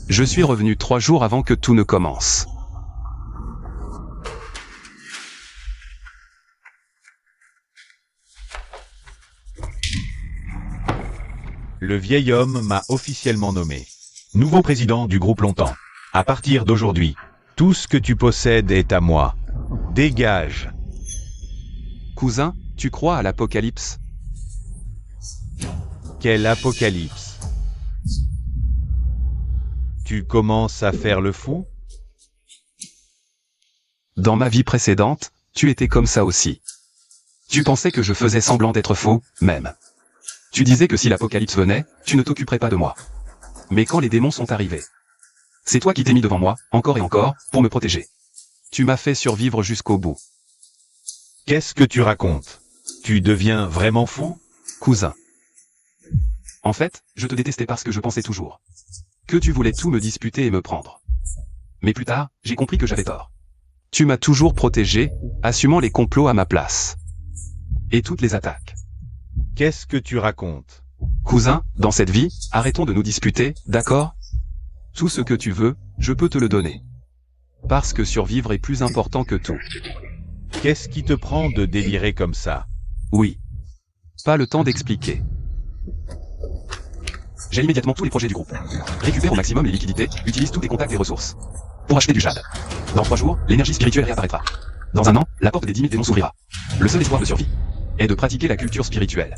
Je suis revenu 3 jours avant que tout ne commence. Le vieil homme m'a officiellement nommé nouveau président du groupe Longtemps. À partir d'aujourd'hui, tout ce que tu possèdes est à moi. Dégage. Cousin, tu crois à l'apocalypse? Quel apocalypse? Tu commences à faire le fou? Dans ma vie précédente, tu étais comme ça aussi. Tu pensais que je faisais semblant d'être faux, même. Tu disais que si l'apocalypse venait, tu ne t'occuperais pas de moi. Mais quand les démons sont arrivés, c'est toi qui t'es mis devant moi, encore et encore, pour me protéger. Tu m'as fait survivre jusqu'au bout. Qu'est-ce que tu racontes? Tu deviens vraiment fou? Cousin. En fait, je te détestais parce que je pensais toujours que tu voulais tout me disputer et me prendre. Mais plus tard, j'ai compris que j'avais tort. Tu m'as toujours protégé, assumant les complots à ma place. Et toutes les attaques. Qu'est-ce que tu racontes? Cousin, dans cette vie, arrêtons de nous disputer, d'accord? Tout ce que tu veux, je peux te le donner. Parce que survivre est plus important que tout. Qu'est-ce qui te prend de délirer comme ça? Oui. Pas le temps d'expliquer. J'ai immédiatement tous les projets du groupe. Récupère au maximum les liquidités, utilise tous tes contacts et ressources. Pour acheter du jade. Dans 3 jours, l'énergie spirituelle réapparaîtra. Dans 1 an, la porte des 10 000 démons s'ouvrira. Le seul espoir de survie est de pratiquer la culture spirituelle.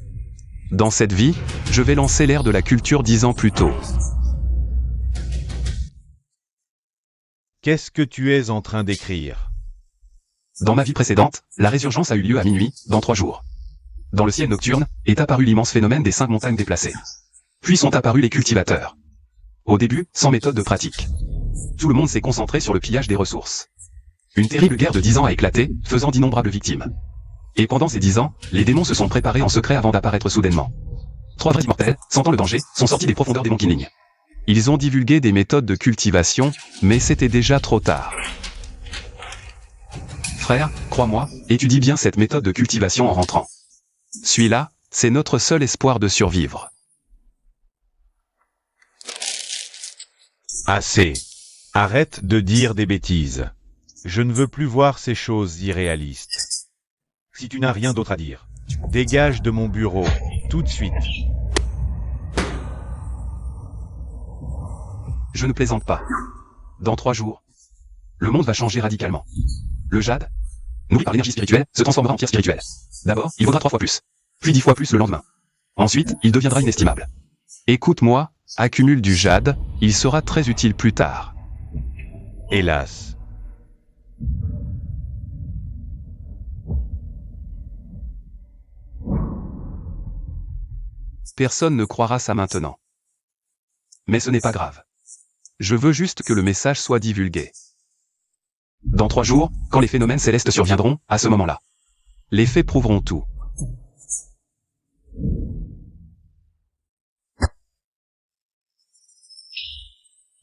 Dans cette vie, je vais lancer l'ère de la culture 10 ans plus tôt. Qu'est-ce que tu es en train d'écrire? Dans ma vie précédente, la résurgence a eu lieu à minuit, dans 3 jours. Dans le ciel nocturne, est apparu l'immense phénomène des 5 montagnes déplacées. Puis sont apparus les cultivateurs. Au début, sans méthode de pratique. Tout le monde s'est concentré sur le pillage des ressources. Une terrible guerre de 10 ans a éclaté, faisant d'innombrables victimes. Et pendant ces 10 ans, les démons se sont préparés en secret avant d'apparaître soudainement. 3 vrais immortels, sentant le danger, sont sortis des profondeurs des Monkey. Ils ont divulgué des méthodes de cultivation, mais c'était déjà trop tard. Frère, crois-moi, étudie bien cette méthode de cultivation en rentrant. Celui-là, c'est notre seul espoir de survivre. Assez. Arrête de dire des bêtises. Je ne veux plus voir ces choses irréalistes. Si tu n'as rien d'autre à dire, dégage de mon bureau, tout de suite. Je ne plaisante pas. Dans 3 jours, le monde va changer radicalement. Le jade, nourri par l'énergie spirituelle, se transformera en pierre spirituelle. D'abord, il vaudra 3 fois plus, puis 10 fois plus le lendemain. Ensuite, il deviendra inestimable. Écoute-moi, accumule du jade, il sera très utile plus tard. Hélas. Personne ne croira ça maintenant. Mais ce n'est pas grave. Je veux juste que le message soit divulgué. Dans 3 jours, quand les phénomènes célestes surviendront, à ce moment-là, les faits prouveront tout.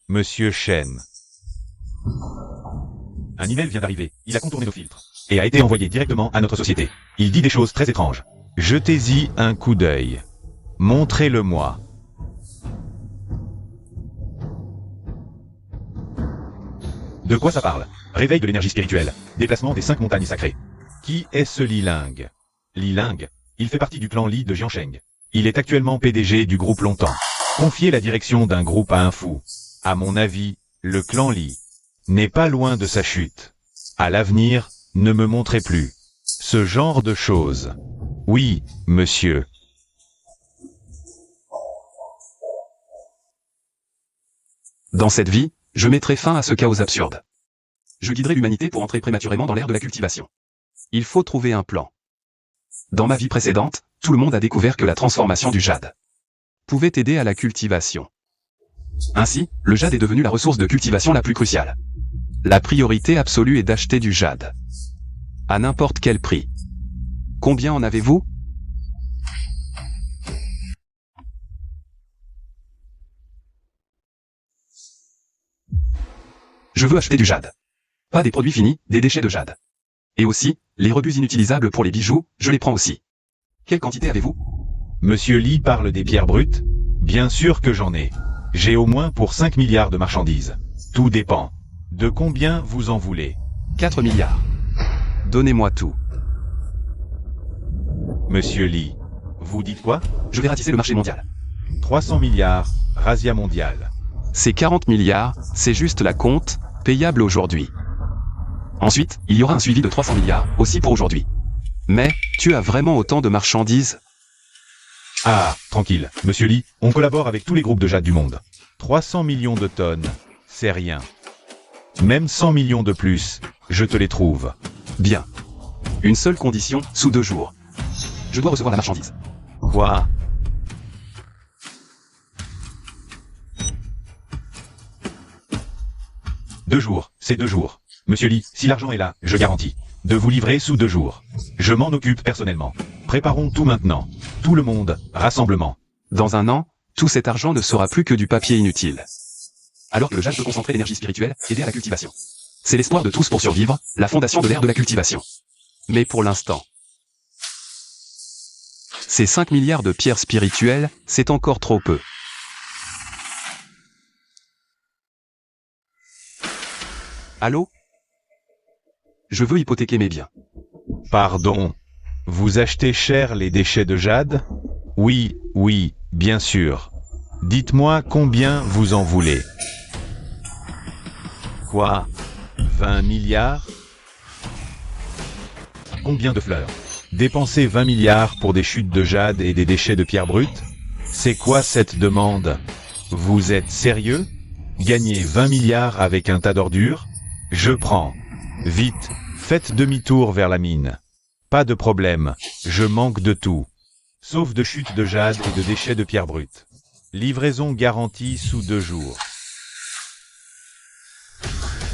Monsieur Shen. Un email vient d'arriver. Il a contourné nos filtres et a été envoyé directement à notre société. Il dit des choses très étranges. Jetez-y un coup d'œil. Montrez-le-moi. De quoi ça parle? Réveil de l'énergie spirituelle. Déplacement des 5 montagnes sacrées. Qui est ce Li Ling? Li Ling, il fait partie du clan Li de Jiansheng. Il est actuellement PDG du groupe Longtemps. Confier la direction d'un groupe à un fou. À mon avis, le clan Li n'est pas loin de sa chute. À l'avenir, ne me montrez plus ce genre de choses. Oui, monsieur. Dans cette vie, je mettrai fin à ce chaos absurde. Je guiderai l'humanité pour entrer prématurément dans l'ère de la cultivation. Il faut trouver un plan. Dans ma vie précédente, tout le monde a découvert que la transformation du jade pouvait aider à la cultivation. Ainsi, le jade est devenu la ressource de cultivation la plus cruciale. La priorité absolue est d'acheter du jade. À n'importe quel prix. Combien en avez-vous? Je veux acheter du jade. Pas des produits finis, des déchets de jade. Et aussi, les rebuts inutilisables pour les bijoux, je les prends aussi. Quelle quantité avez-vous? Monsieur Li parle des pierres brutes? Bien sûr que j'en ai. J'ai au moins pour 5 milliards de marchandises. Tout dépend. De combien vous en voulez? 4 milliards. Donnez-moi tout. Monsieur Lee, vous dites quoi? Je vais ratisser le marché mondial. 300 milliards, razzia mondiale. Ces 40 milliards, c'est juste la compte, payable aujourd'hui. Ensuite, il y aura un suivi de 300 milliards, aussi pour aujourd'hui. Mais, tu as vraiment autant de marchandises? Ah, tranquille, monsieur Lee, on collabore avec tous les groupes de jade du monde. 300 millions de tonnes, c'est rien. Même 100 millions de plus, je te les trouve. Bien. Une seule condition, sous 2 jours. Je dois recevoir la marchandise. Quoi? Deux jours, c'est 2 jours. Monsieur Lee, si l'argent est là, je garantis de vous livrer sous 2 jours. Je m'en occupe personnellement. Préparons tout maintenant. Tout le monde, rassemblement. Dans 1 an, tout cet argent ne sera plus que du papier inutile. Alors que le jade peut concentrer l'énergie spirituelle, aider à la cultivation. C'est l'espoir de tous pour survivre, la fondation de l'ère de la cultivation. Mais pour l'instant, ces 5 milliards de pierres spirituelles, c'est encore trop peu. Allô? Je veux hypothéquer mes biens. Pardon. Vous achetez cher les déchets de jade? Oui, oui, bien sûr. Dites-moi combien vous en voulez. Quoi? 20 milliards? Combien de fleurs? Dépenser 20 milliards pour des chutes de jade et des déchets de pierre brute? C'est quoi cette demande? Vous êtes sérieux? Gagner 20 milliards avec un tas d'ordures? Je prends. Vite, faites demi-tour vers la mine. Pas de problème, je manque de tout. Sauf de chutes de jade et de déchets de pierre brute. Livraison garantie sous 2 jours.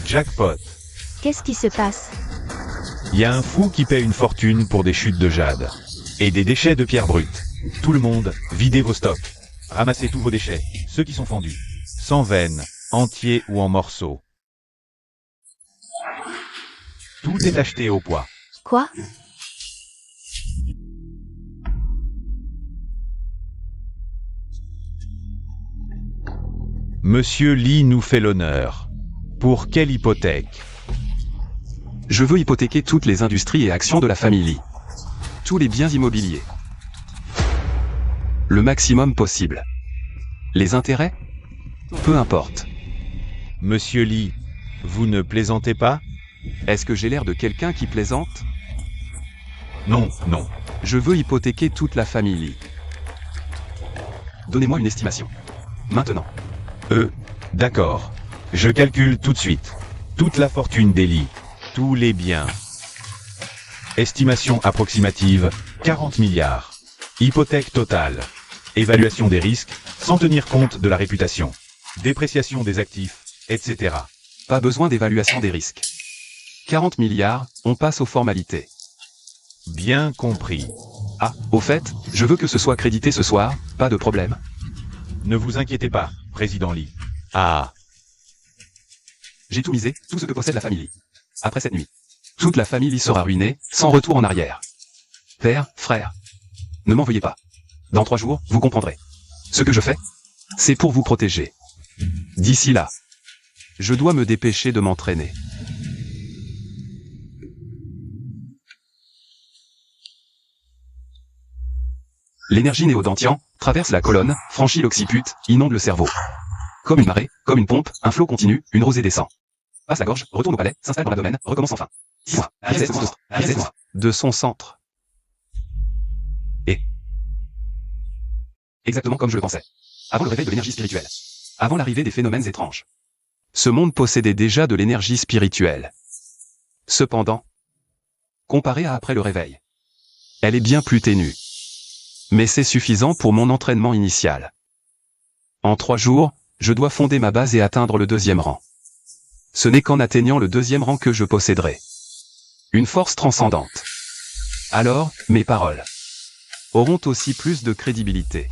Jackpot. Qu'est-ce qui se passe? Il y a un fou qui paie une fortune pour des chutes de jade. Et des déchets de pierre brute. Tout le monde, videz vos stocks. Ramassez tous vos déchets, ceux qui sont fendus. Sans veine, entiers ou en morceaux. Tout est acheté au poids. Quoi? Monsieur Lee nous fait l'honneur. Pour quelle hypothèque? Je veux hypothéquer toutes les industries et actions de la famille Lee. Tous les biens immobiliers. Le maximum possible. Les intérêts? Peu importe. Monsieur Lee, vous ne plaisantez pas? Est-ce que j'ai l'air de quelqu'un qui plaisante? Non, non. Je veux hypothéquer toute la famille Lee. Donnez-moi une estimation. Maintenant. D'accord. Je calcule tout de suite. Toute la fortune des Lee. Tous les biens. Estimation approximative, 40 milliards. Hypothèque totale. Évaluation des risques, sans tenir compte de la réputation. Dépréciation des actifs, etc. Pas besoin d'évaluation des risques. 40 milliards, on passe aux formalités. Bien compris. Ah, au fait, je veux que ce soit crédité ce soir, pas de problème. Ne vous inquiétez pas, Président Lee. Ah, J'ai tout misé, tout ce que possède la famille Lee. Après cette nuit, toute la famille Lee sera ruinée, sans retour en arrière. Père, frère, ne m'en veuillez pas. Dans 3 jours, vous comprendrez. Ce que je fais, c'est pour vous protéger. D'ici là, je dois me dépêcher de m'entraîner. L'énergie néodantian traverse la colonne, franchit l'occiput, inonde le cerveau. Comme une marée, comme une pompe, un flot continue, une rosée descend. Passe la gorge, retourne au palais, s'installe dans l'abdomen, recommence enfin. De son centre. Et exactement comme je le pensais. Avant le réveil de l'énergie spirituelle. Avant l'arrivée des phénomènes étranges. Ce monde possédait déjà de l'énergie spirituelle. Cependant, comparé à après le réveil, elle est bien plus ténue. Mais c'est suffisant pour mon entraînement initial. En 3 jours, je dois fonder ma base et atteindre le 2e rang. Ce n'est qu'en atteignant le 2e rang que je posséderai une force transcendante. Alors, mes paroles auront aussi plus de crédibilité.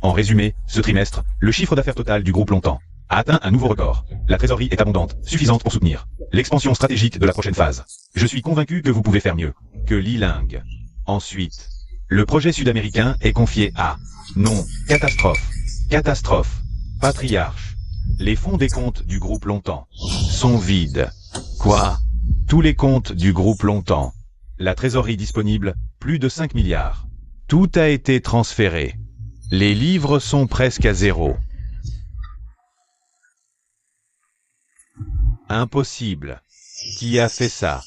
En résumé, ce trimestre, le chiffre d'affaires total du groupe Longtemps a atteint un nouveau record. La trésorerie est abondante, suffisante pour soutenir l'expansion stratégique de la prochaine phase. Je suis convaincu que vous pouvez faire mieux. que Liling. Ensuite, le projet sud-américain est confié à... Non, catastrophe. Catastrophe. Patriarche. Les fonds des comptes du groupe Longtemps sont vides. Quoi? Tous les comptes du groupe Longtemps. La trésorerie disponible, plus de 5 milliards. Tout a été transféré. Les livres sont presque à zéro. Impossible. Qui a fait ça?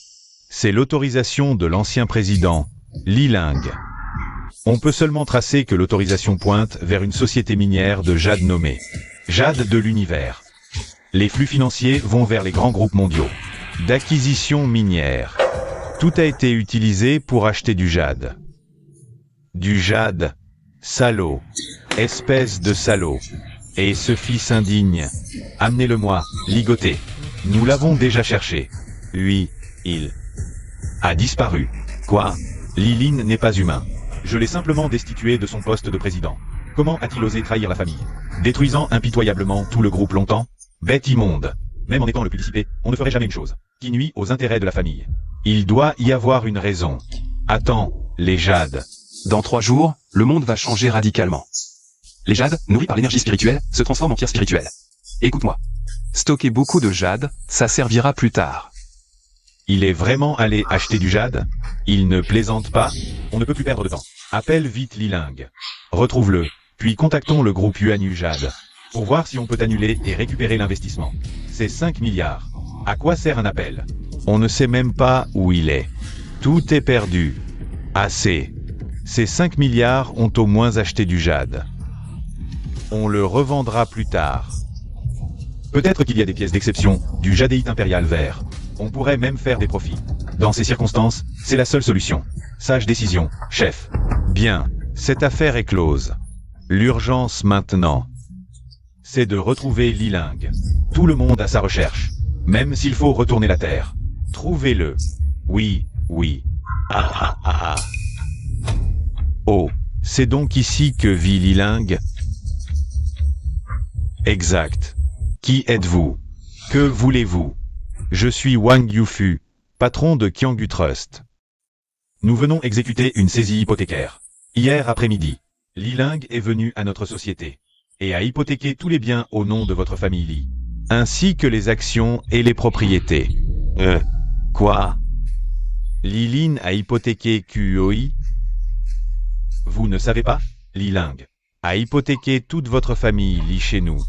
C'est l'autorisation de l'ancien président, Liling. On peut seulement tracer que l'autorisation pointe vers une société minière de jade nommée Jade de l'Univers. Les flux financiers vont vers les grands groupes mondiaux d'acquisition minière. Tout a été utilisé pour acheter du jade. Du jade. Salaud. Espèce de salaud. Et ce fils indigne. Amenez-le-moi, ligoté. Nous l'avons déjà cherché. Lui, il a disparu. Quoi? Liling n'est pas humain. Je l'ai simplement destitué de son poste de président. Comment a-t-il osé trahir la famille? Détruisant impitoyablement tout le groupe Longtemps? Bête immonde. Même en étant le plus dissipé, on ne ferait jamais une chose qui nuit aux intérêts de la famille. Il doit y avoir une raison. Attends, les jades. Dans 3 jours, le monde va changer radicalement. Les jades, nourris par l'énergie spirituelle, se transforment en pierres spirituelles. Écoute-moi. Stocker beaucoup de jade, ça servira plus tard. Il est vraiment allé acheter du jade? Il ne plaisante pas? On ne peut plus perdre de temps. Appelle vite Liling. Retrouve-le, puis contactons le groupe Yuan Jade pour voir si on peut annuler et récupérer l'investissement. C'est 5 milliards. À quoi sert un appel? On ne sait même pas où il est. Tout est perdu. Assez. Ces 5 milliards ont au moins acheté du jade. On le revendra plus tard. Peut-être qu'il y a des pièces d'exception, du jadéite impérial vert. On pourrait même faire des profits. Dans ces circonstances, c'est la seule solution. Sage décision, chef. Bien, cette affaire est close. L'urgence maintenant, c'est de retrouver Liling. Tout le monde à sa recherche. Même s'il faut retourner la Terre. Trouvez-le. Oui, oui. Ah ah ah ah. Oh, c'est donc ici que vit Liling? Exact. Qui êtes-vous? Que voulez-vous? Je suis Wang Yufu, patron de Qiangyu Trust. Nous venons exécuter une saisie hypothécaire. Hier après-midi, Liling est venu à notre société et a hypothéqué tous les biens au nom de votre famille Li, ainsi que les actions et les propriétés. Quoi? Liling a hypothéqué QOI? Vous ne savez pas? Liling a hypothéqué toute votre famille Li chez nous.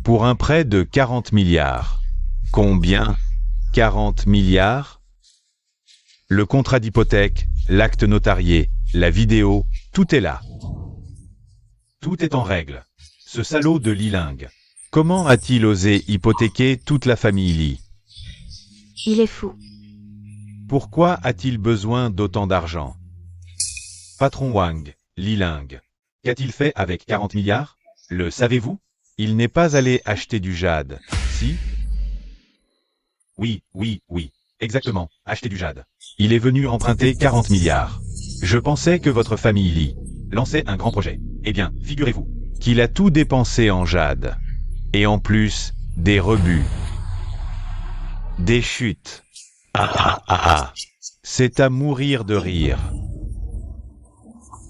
Pour un prêt de 40 milliards. Combien? 40 milliards? Le contrat d'hypothèque, l'acte notarié, la vidéo, tout est là. Tout est en règle. Ce salaud de Liling. Comment a-t-il osé hypothéquer toute la famille Li? Il est fou. Pourquoi a-t-il besoin d'autant d'argent? Patron Wang, Liling. Qu'a-t-il fait avec 40 milliards? Le savez-vous? Il n'est pas allé acheter du jade, si? Oui, oui, oui. Exactement, acheter du jade. Il est venu emprunter 40 milliards. Je pensais que votre famille Li lançait un grand projet. Eh bien, figurez-vous qu'il a tout dépensé en jade. Et en plus, des rebuts. Des chutes. Ah ah ah ah. C'est à mourir de rire.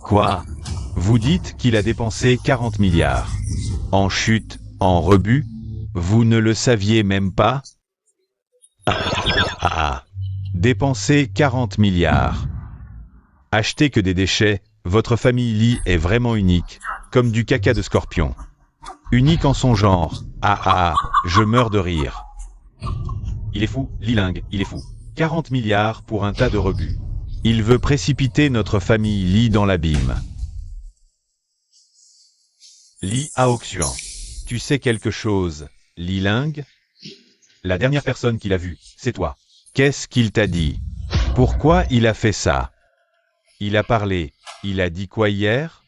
Quoi? Vous dites qu'il a dépensé 40 milliards. En chute, en rebut? Vous ne le saviez même pas? Ah, dépenser 40 milliards. Acheter que des déchets, votre famille Li est vraiment unique, comme du caca de scorpion. Unique en son genre. Ah ah, je meurs de rire. Il est fou, Liling, il est fou. 40 milliards pour un tas de rebuts. Il veut précipiter notre famille Li dans l'abîme. Li Aoxian. Tu sais quelque chose, Liling? La dernière personne qu'il a vue, c'est toi. Qu'est-ce qu'il t'a dit? Pourquoi il a fait ça? Il a parlé. Il a dit quoi hier?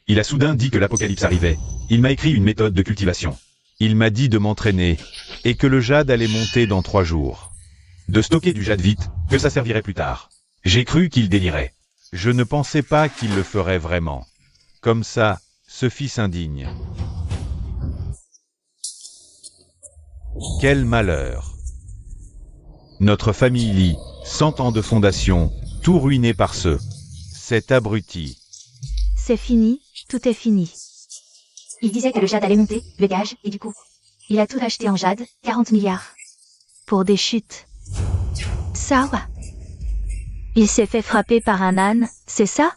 Il a soudain dit que l'apocalypse arrivait. Il m'a écrit une méthode de cultivation. Il m'a dit de m'entraîner, et que le jade allait monter dans 3 jours. De stocker du jade vite, que ça servirait plus tard. J'ai cru qu'il délirait. Je ne pensais pas qu'il le ferait vraiment. Comme ça, ce fils indigne. Quel malheur. Notre famille Lee, 100 ans de fondation, tout ruiné par cet abruti. C'est fini, tout est fini. Il disait que le jade allait monter, le gage, et du coup, il a tout acheté en jade, 40 milliards. Pour des chutes. Ça va. Il s'est fait frapper par un âne, c'est ça?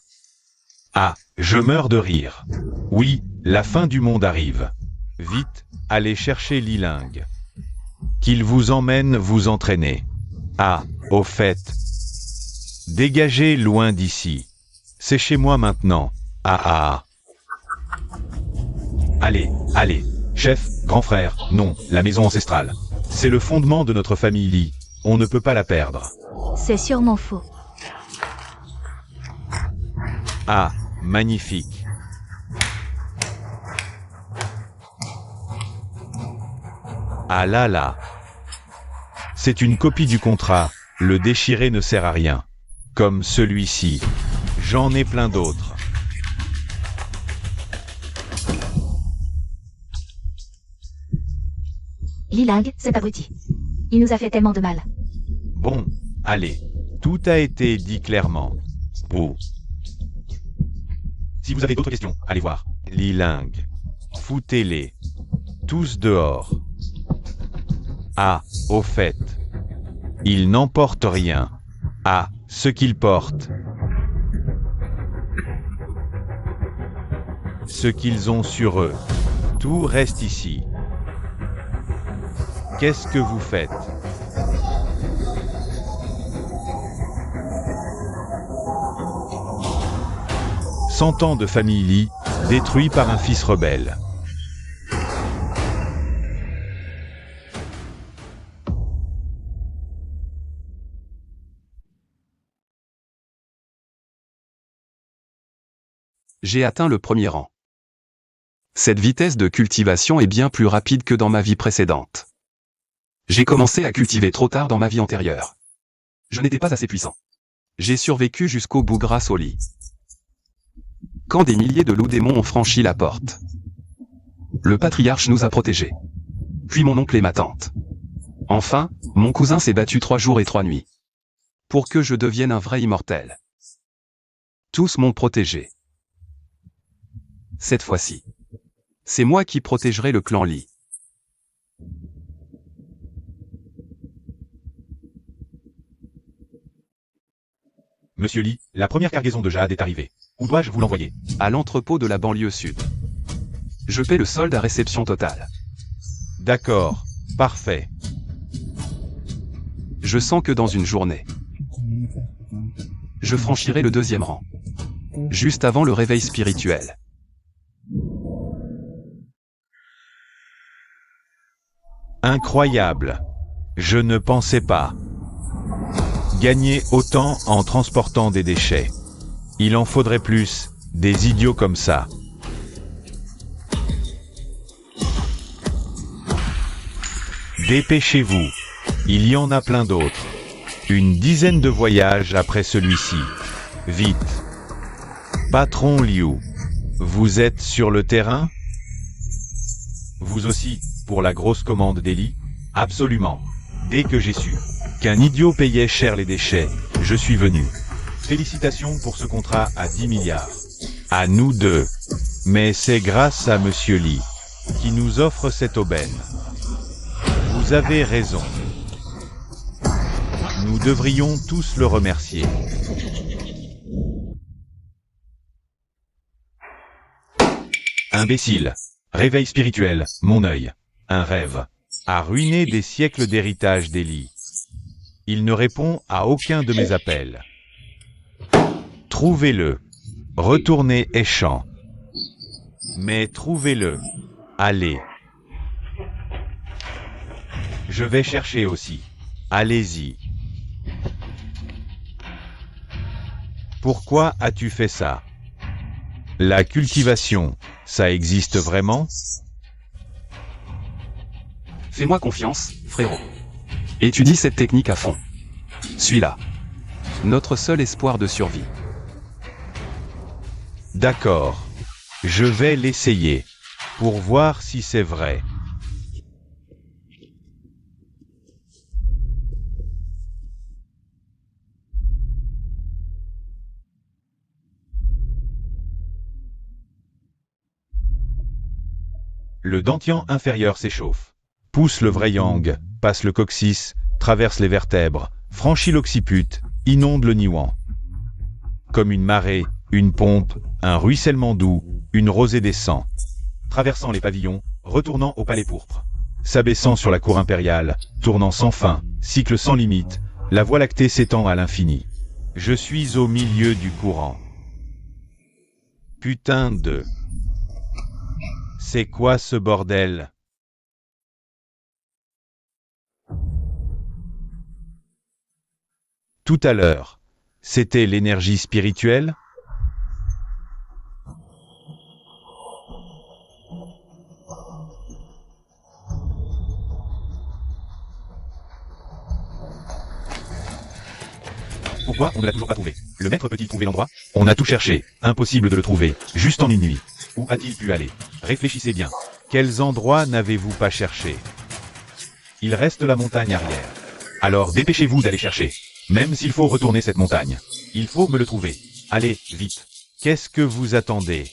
Ah, je meurs de rire. Oui, la fin du monde arrive. Vite, allez chercher Liling. Qu'il vous emmène vous entraîner. Ah, au fait. Dégagez loin d'ici. C'est chez moi maintenant. Ah. Allez, allez. Chef, grand frère, non, la maison ancestrale. C'est le fondement de notre famille Lee. On ne peut pas la perdre. C'est sûrement faux. Ah, magnifique. Ah là là. C'est une copie du contrat. Le déchirer ne sert à rien. Comme celui-ci. J'en ai plein d'autres. Liling, cet abruti. Il nous a fait tellement de mal. Bon, allez. Tout a été dit clairement. Oh. Si vous avez d'autres questions, allez voir. Liling. Foutez-les. Tous dehors. Ah, au fait. Ils n'emportent rien. Ah, ce qu'ils portent. Ce qu'ils ont sur eux. Tout reste ici. Qu'est-ce que vous faites? Cent ans de famille Lee, détruit par un fils rebelle. J'ai atteint le premier rang. Cette vitesse de cultivation est bien plus rapide que dans ma vie précédente. J'ai commencé à cultiver trop tard dans ma vie antérieure. Je n'étais pas assez puissant. J'ai survécu jusqu'au bout grâce au lit. Quand des milliers de loups démons ont franchi la porte. Le patriarche nous a protégés. Puis mon oncle et ma tante. Enfin, mon cousin s'est battu 3 jours et 3 nuits. Pour que je devienne un vrai immortel. Tous m'ont protégé. Cette fois-ci. C'est moi qui protégerai le clan Lee. Monsieur Lee, la première cargaison de jade est arrivée. Où dois-je vous l'envoyer? À l'entrepôt de la banlieue sud. Je paie le solde à réception totale. D'accord, parfait. Je sens que dans une journée, je franchirai le 2e rang. Juste avant le réveil spirituel. Incroyable. Je ne pensais pas gagner autant en transportant des déchets. Il en faudrait plus, des idiots comme ça. Dépêchez-vous. Il y en a plein d'autres. Une dizaine de voyages après celui-ci. Vite. Patron Liu. Vous êtes sur le terrain? Vous aussi, pour la grosse commande d'Eli? Absolument. Dès que j'ai su qu'un idiot payait cher les déchets, je suis venu. Félicitations pour ce contrat à 10 milliards. À nous deux. Mais c'est grâce à Monsieur Lee qui nous offre cette aubaine. Vous avez raison. Nous devrions tous le remercier. Imbécile. Réveil spirituel, mon œil. Un rêve. A ruiné des siècles d'héritage d'Eli. Il ne répond à aucun de mes appels. Trouvez-le. Retournez échant. Mais trouvez-le. Allez. Je vais chercher aussi. Allez-y. Pourquoi as-tu fait ça? La cultivation, ça existe vraiment? Fais-moi confiance, frérot. Étudie cette technique à fond. Suis-la. Notre seul espoir de survie. D'accord. Je vais l'essayer. Pour voir si c'est vrai. Le dantian inférieur s'échauffe. Pousse le vrai yang, passe le coccyx, traverse les vertèbres, franchit l'occiput, inonde le niwan. Comme une marée, une pompe, un ruissellement doux, une rosée descend. Traversant les pavillons, retournant au palais pourpre. S'abaissant sur la cour impériale, tournant sans fin, cycle sans limite, la voie lactée s'étend à l'infini. Je suis au milieu du courant. Putain de... C'est quoi ce bordel? Tout à l'heure, c'était l'énergie spirituelle? Pourquoi on ne l'a toujours pas trouvé? Le maître peut-il trouver l'endroit? On a tout cherché, impossible de le trouver, juste en une nuit. Où a-t-il pu aller? Réfléchissez bien. Quels endroits n'avez-vous pas cherché? Il reste la montagne arrière. Alors dépêchez-vous d'aller chercher. Même s'il faut retourner cette montagne. Il faut me le trouver. Allez, vite. Qu'est-ce que vous attendez?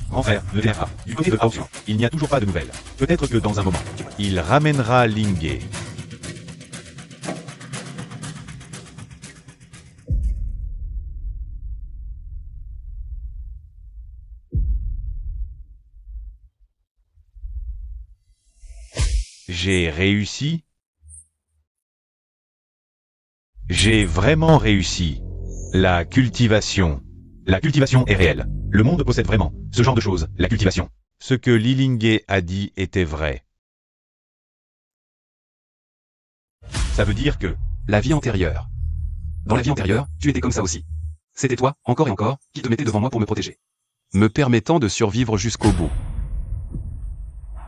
Grand frère, ne viens pas. Du côté de Haoxian, il n'y a toujours pas de nouvelles. Peut-être que dans un moment, il ramènera Lingé. J'ai réussi? J'ai vraiment réussi. La cultivation. La cultivation est réelle. Le monde possède vraiment ce genre de choses, la cultivation. Ce que Lilingé a dit était vrai. Ça veut dire que... La vie antérieure. Dans la vie antérieure, tu étais comme ça aussi. C'était toi, encore et encore, qui te mettais devant moi pour me protéger. Me permettant de survivre jusqu'au bout.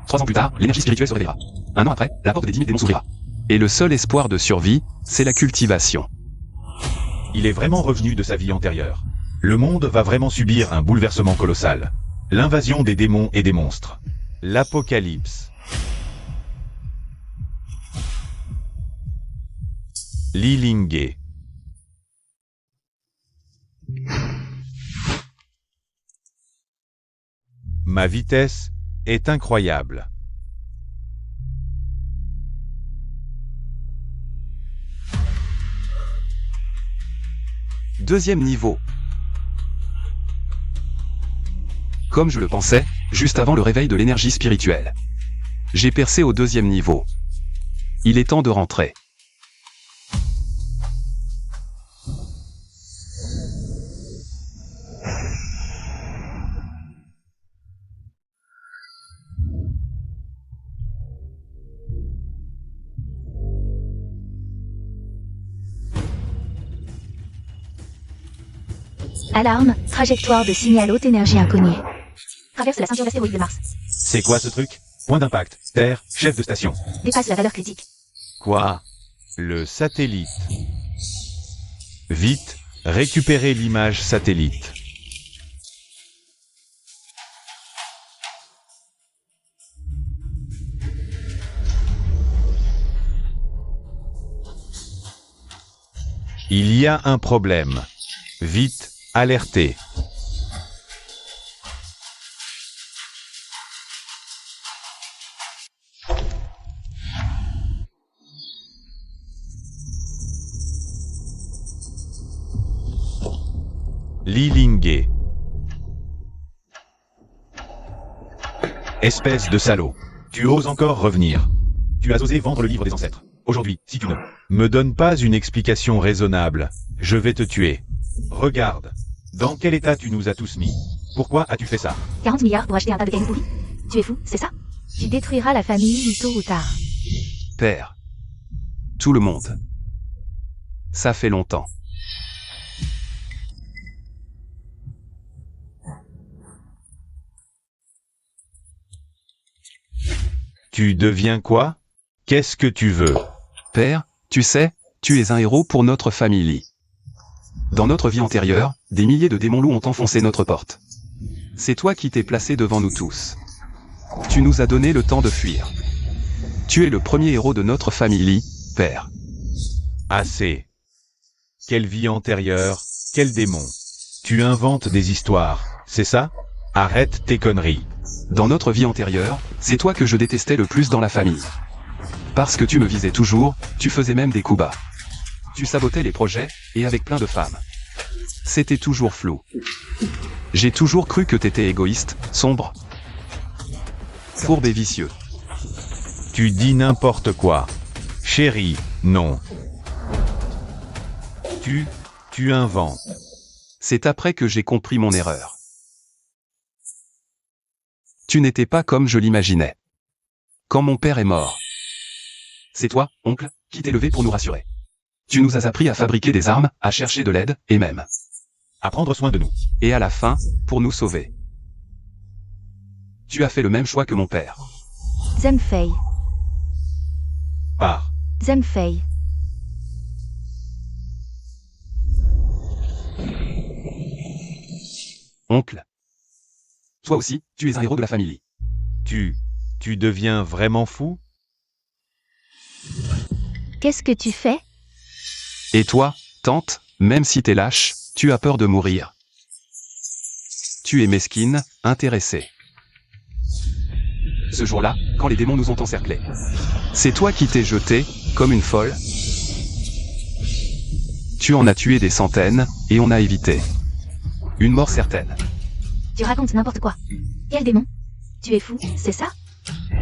3 ans plus tard, l'énergie spirituelle se réveillera. 1 an après, la porte des 10 000 démons s'ouvrira. Et le seul espoir de survie, c'est la cultivation. Il est vraiment revenu de sa vie antérieure. Le monde va vraiment subir un bouleversement colossal. L'invasion des démons et des monstres. L'apocalypse. Lilingé. Ma vitesse est incroyable. Deuxième niveau. Comme je le pensais, juste avant le réveil de l'énergie spirituelle. J'ai percé au 2e niveau. Il est temps de rentrer. Alarme, trajectoire de signal haute énergie inconnue. Traverse la ceinture d'astéroïdes de Mars. C'est quoi ce truc? Point d'impact, Terre, chef de station. Dépasse la valeur critique. Quoi? Le satellite. Vite, récupérez l'image satellite. Il y a un problème. Vite, alertez. Lilingé. Espèce de salaud. Tu oses encore revenir. Tu as osé vendre le livre des ancêtres. Aujourd'hui, si tu ne me donnes pas une explication raisonnable, je vais te tuer. Regarde. Dans quel état tu nous as tous mis? Pourquoi as-tu fait ça? 40 milliards pour acheter un tas de games pourris. Tu es fou, c'est ça? Tu détruiras la famille tôt ou tard. Père. Tout le monde. Ça fait longtemps. Tu deviens quoi? Qu'est-ce que tu veux? Père, tu sais, tu es un héros pour notre famille. Dans notre vie antérieure, des milliers de démons loups ont enfoncé notre porte. C'est toi qui t'es placé devant nous tous. Tu nous as donné le temps de fuir. Tu es le premier héros de notre famille, Père. Assez. Quelle vie antérieure, quel démon. Tu inventes des histoires. c'est ça? Arrête tes conneries. Dans notre vie antérieure, c'est toi que je détestais le plus dans la famille. Parce que tu me visais toujours, tu faisais même des coups bas. Tu sabotais les projets, et avec plein de femmes. C'était toujours flou. J'ai toujours cru que t'étais égoïste, sombre, fourbe et vicieux. Tu dis n'importe quoi. Chérie, non. Tu inventes. C'est après que j'ai compris mon erreur. Tu n'étais pas comme je l'imaginais. Quand mon père est mort, c'est toi, oncle, qui t'es levé pour nous rassurer. Tu nous as appris à fabriquer des armes, à chercher de l'aide, et même À prendre soin de nous. et à la fin, pour nous sauver. Tu as fait le même choix que mon père. Zemfei. Pars. Zemfei. Oncle. Toi aussi, tu es un héros de la famille. Tu deviens vraiment fou? Qu'est-ce que tu fais? Et toi, tante, même si t'es lâche, tu as peur de mourir. Tu es mesquine, intéressée. Ce jour-là, quand les démons nous ont encerclés, c'est toi qui t'es jetée, comme une folle. Tu en as tué des centaines, et on a évité une mort certaine. Tu racontes n'importe quoi. Quel démon? Tu es fou, c'est ça?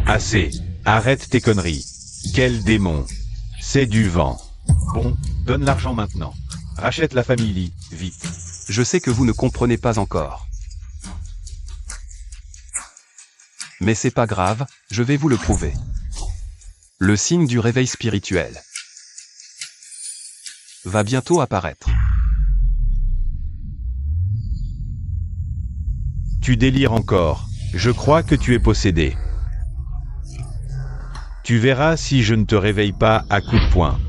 Assez. Arrête tes conneries. Quel démon? C'est du vent. Bon, donne l'argent maintenant. Rachète la famille, vite. Je sais que vous ne comprenez pas encore. Mais c'est pas grave, je vais vous le prouver. Le signe du réveil spirituel va bientôt apparaître. Tu délires encore. Je crois que tu es possédé. Tu verras si je ne te réveille pas à coups de poing.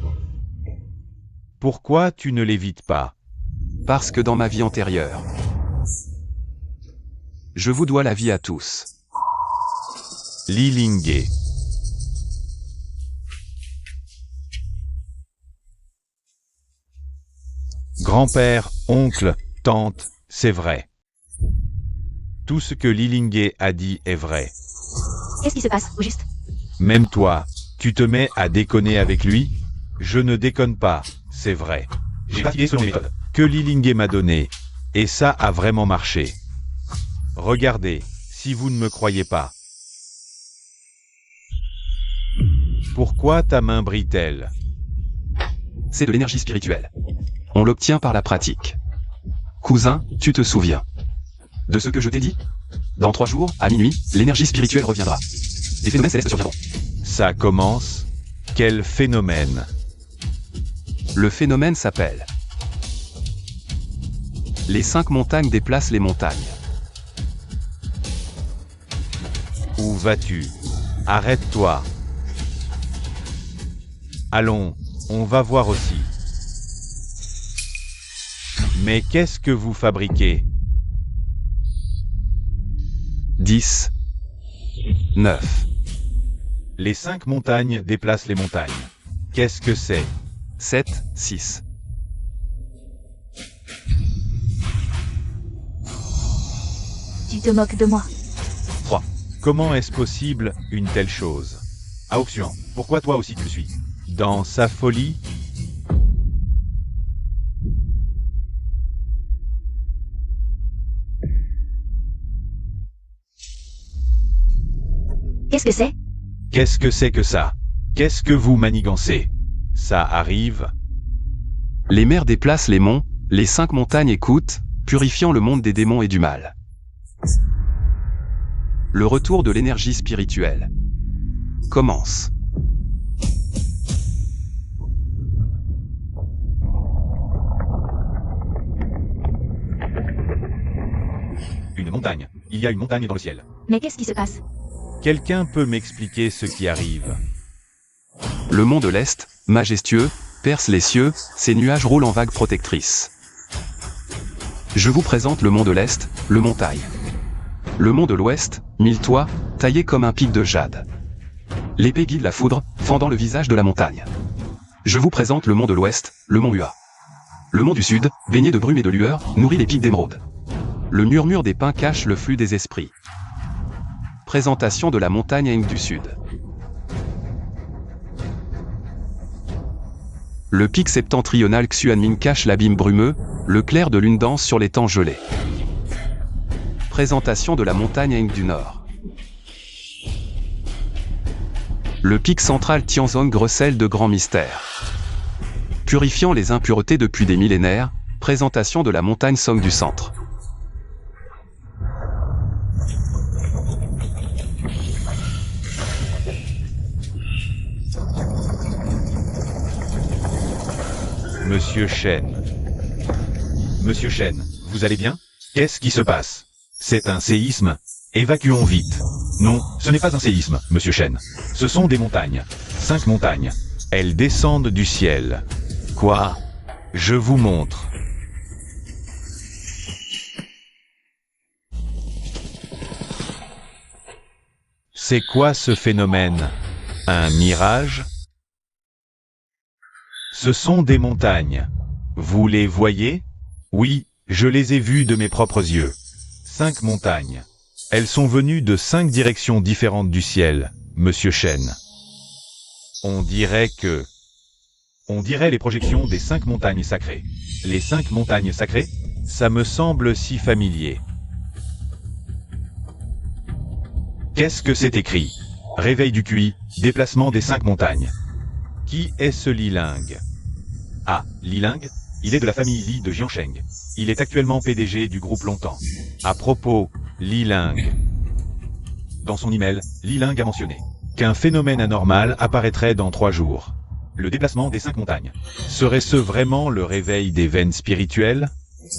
Pourquoi tu ne l'évites pas? Parce que dans ma vie antérieure, je vous dois la vie à tous. Lilingé. Grand-père, oncle, tante, c'est vrai. Tout ce que Lilingé a dit est vrai. Qu'est-ce qui se passe, au juste? Même toi, tu te mets à déconner avec lui? Je ne déconne pas, c'est vrai. J'ai pratiqué selon les méthodes que Lilingé m'a données, et ça a vraiment marché. Regardez, si vous ne me croyez pas. Pourquoi ta main brille-t-elle? C'est de l'énergie spirituelle. On l'obtient par la pratique. Cousin, tu te souviens de ce que je t'ai dit? Dans 3 jours, à minuit, l'énergie spirituelle reviendra. Les phénomènes célestes surviendront. Ça commence? Quel phénomène? Le phénomène s'appelle les 5 montagnes déplacent les montagnes. Où vas-tu? Arrête-toi. Allons, on va voir aussi. Mais qu'est-ce que vous fabriquez? 10, 9, Les 5 montagnes déplacent les montagnes. Qu'est-ce que c'est? 7, 6. Tu te moques de moi. 3. Comment est-ce possible, une telle chose? Aoxian, pourquoi toi aussi tu le suis? Dans sa folie? Qu'est-ce que c'est? Qu'est-ce que c'est que ça? Qu'est-ce que vous manigancez? Ça arrive? Les mers déplacent les monts, les 5 montagnes écoutent, purifiant le monde des démons et du mal. Le retour de l'énergie spirituelle commence. Une montagne. Il y a une montagne dans le ciel. Mais qu'est-ce qui se passe? Quelqu'un peut m'expliquer ce qui arrive? Le mont de l'Est, majestueux, perce les cieux, ses nuages roulent en vagues protectrices. Je vous présente le mont de l'Est, le montagne. Le mont de l'Ouest, 1000 toits, taillé comme un pic de jade. L'épée guide la foudre, fendant le visage de la montagne. Je vous présente le mont de l'Ouest, le mont Hua. Le mont du Sud, baigné de brume et de lueur, nourrit les pics d'émeraude. Le murmure des pins cache le flux des esprits. Présentation de la montagne Eng du Sud. Le pic septentrional Xuanming cache l'abîme brumeux, le clair de lune danse sur l'étang gelé. Présentation de la montagne Eng du Nord. Le pic central Tianzong recèle de grands mystères. Purifiant les impuretés depuis des millénaires, présentation de la montagne Song du Centre. Monsieur Chen. Monsieur Chen, vous allez bien? Qu'est-ce qui se passe? C'est un séisme? Évacuons vite. Non, ce n'est pas un séisme, monsieur Chen. Ce sont des montagnes. 5 montagnes. Elles descendent du ciel. Quoi? Je vous montre. C'est quoi ce phénomène? Un mirage? Ce sont des montagnes. Vous les voyez? Oui, je les ai vues de mes propres yeux. 5 montagnes. Elles sont venues de 5 directions différentes du ciel, monsieur Chen. On dirait les projections des 5 montagnes sacrées. Les 5 montagnes sacrées? Ça me semble si familier. Qu'est-ce que c'est écrit? Réveil du QI, déplacement des 5 montagnes. Qui est ce Liling? Ah, Liling? Il est de la famille Li de Jiansheng. Il est actuellement PDG du groupe Longtemps. À propos, Liling. Dans son email, Liling a mentionné qu'un phénomène anormal apparaîtrait dans 3 jours. Le déplacement des 5 montagnes. Serait-ce vraiment le réveil des veines spirituelles?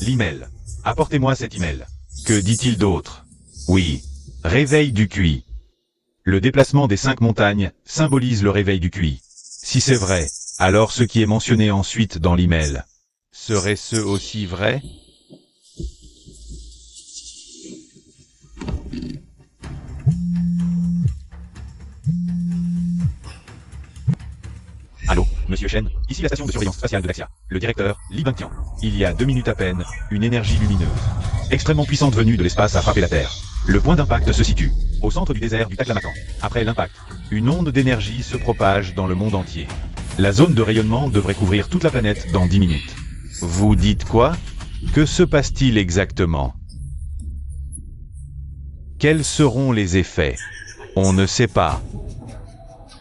L'email. Apportez-moi cet email. Que dit-il d'autre? Oui. Réveil du QI. Le déplacement des 5 montagnes symbolise le réveil du QI. Si c'est vrai, alors ce qui est mentionné ensuite dans l'email, serait-ce aussi vrai? Allô, monsieur Chen, ici la station de surveillance spatiale de Daxia. Le directeur, Li Bingtian. Il y a 2 minutes à peine, une énergie lumineuse, extrêmement puissante venue de l'espace a frappé la Terre. Le point d'impact se situe au centre du désert du Taklamakan. Après l'impact, une onde d'énergie se propage dans le monde entier. La zone de rayonnement devrait couvrir toute la planète dans 10 minutes. Vous dites quoi? Que se passe-t-il exactement? Quels seront les effets? On ne sait pas.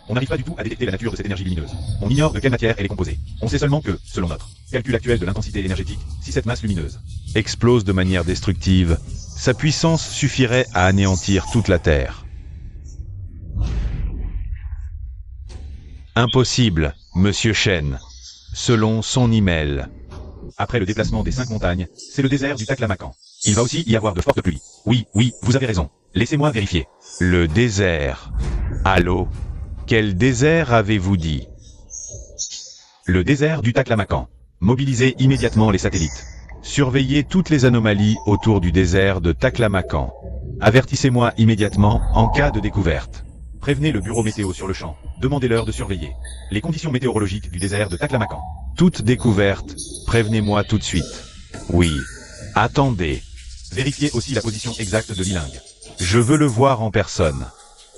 On n'arrive pas du tout à détecter la nature de cette énergie lumineuse. On ignore de quelle matière elle est composée. On sait seulement que, selon notre calcul actuel de l'intensité énergétique, si cette masse lumineuse explose de manière destructive, sa puissance suffirait à anéantir toute la Terre. Impossible, monsieur Chen. Selon son email. Après le déplacement des 5 montagnes, c'est le désert du Taklamakan. Il va aussi y avoir de fortes pluies. Oui, vous avez raison. Laissez-moi vérifier. Le désert. Allô? Quel désert avez-vous dit? Le désert du Taklamakan. Mobilisez immédiatement les satellites. Surveillez toutes les anomalies autour du désert de Taklamakan. Avertissez-moi immédiatement en cas de découverte. Prévenez le bureau météo sur le champ. Demandez-leur de surveiller les conditions météorologiques du désert de Taklamakan. Toute découverte, prévenez-moi tout de suite. Oui. Attendez. Vérifiez aussi la position exacte de Liling. Je veux le voir en personne.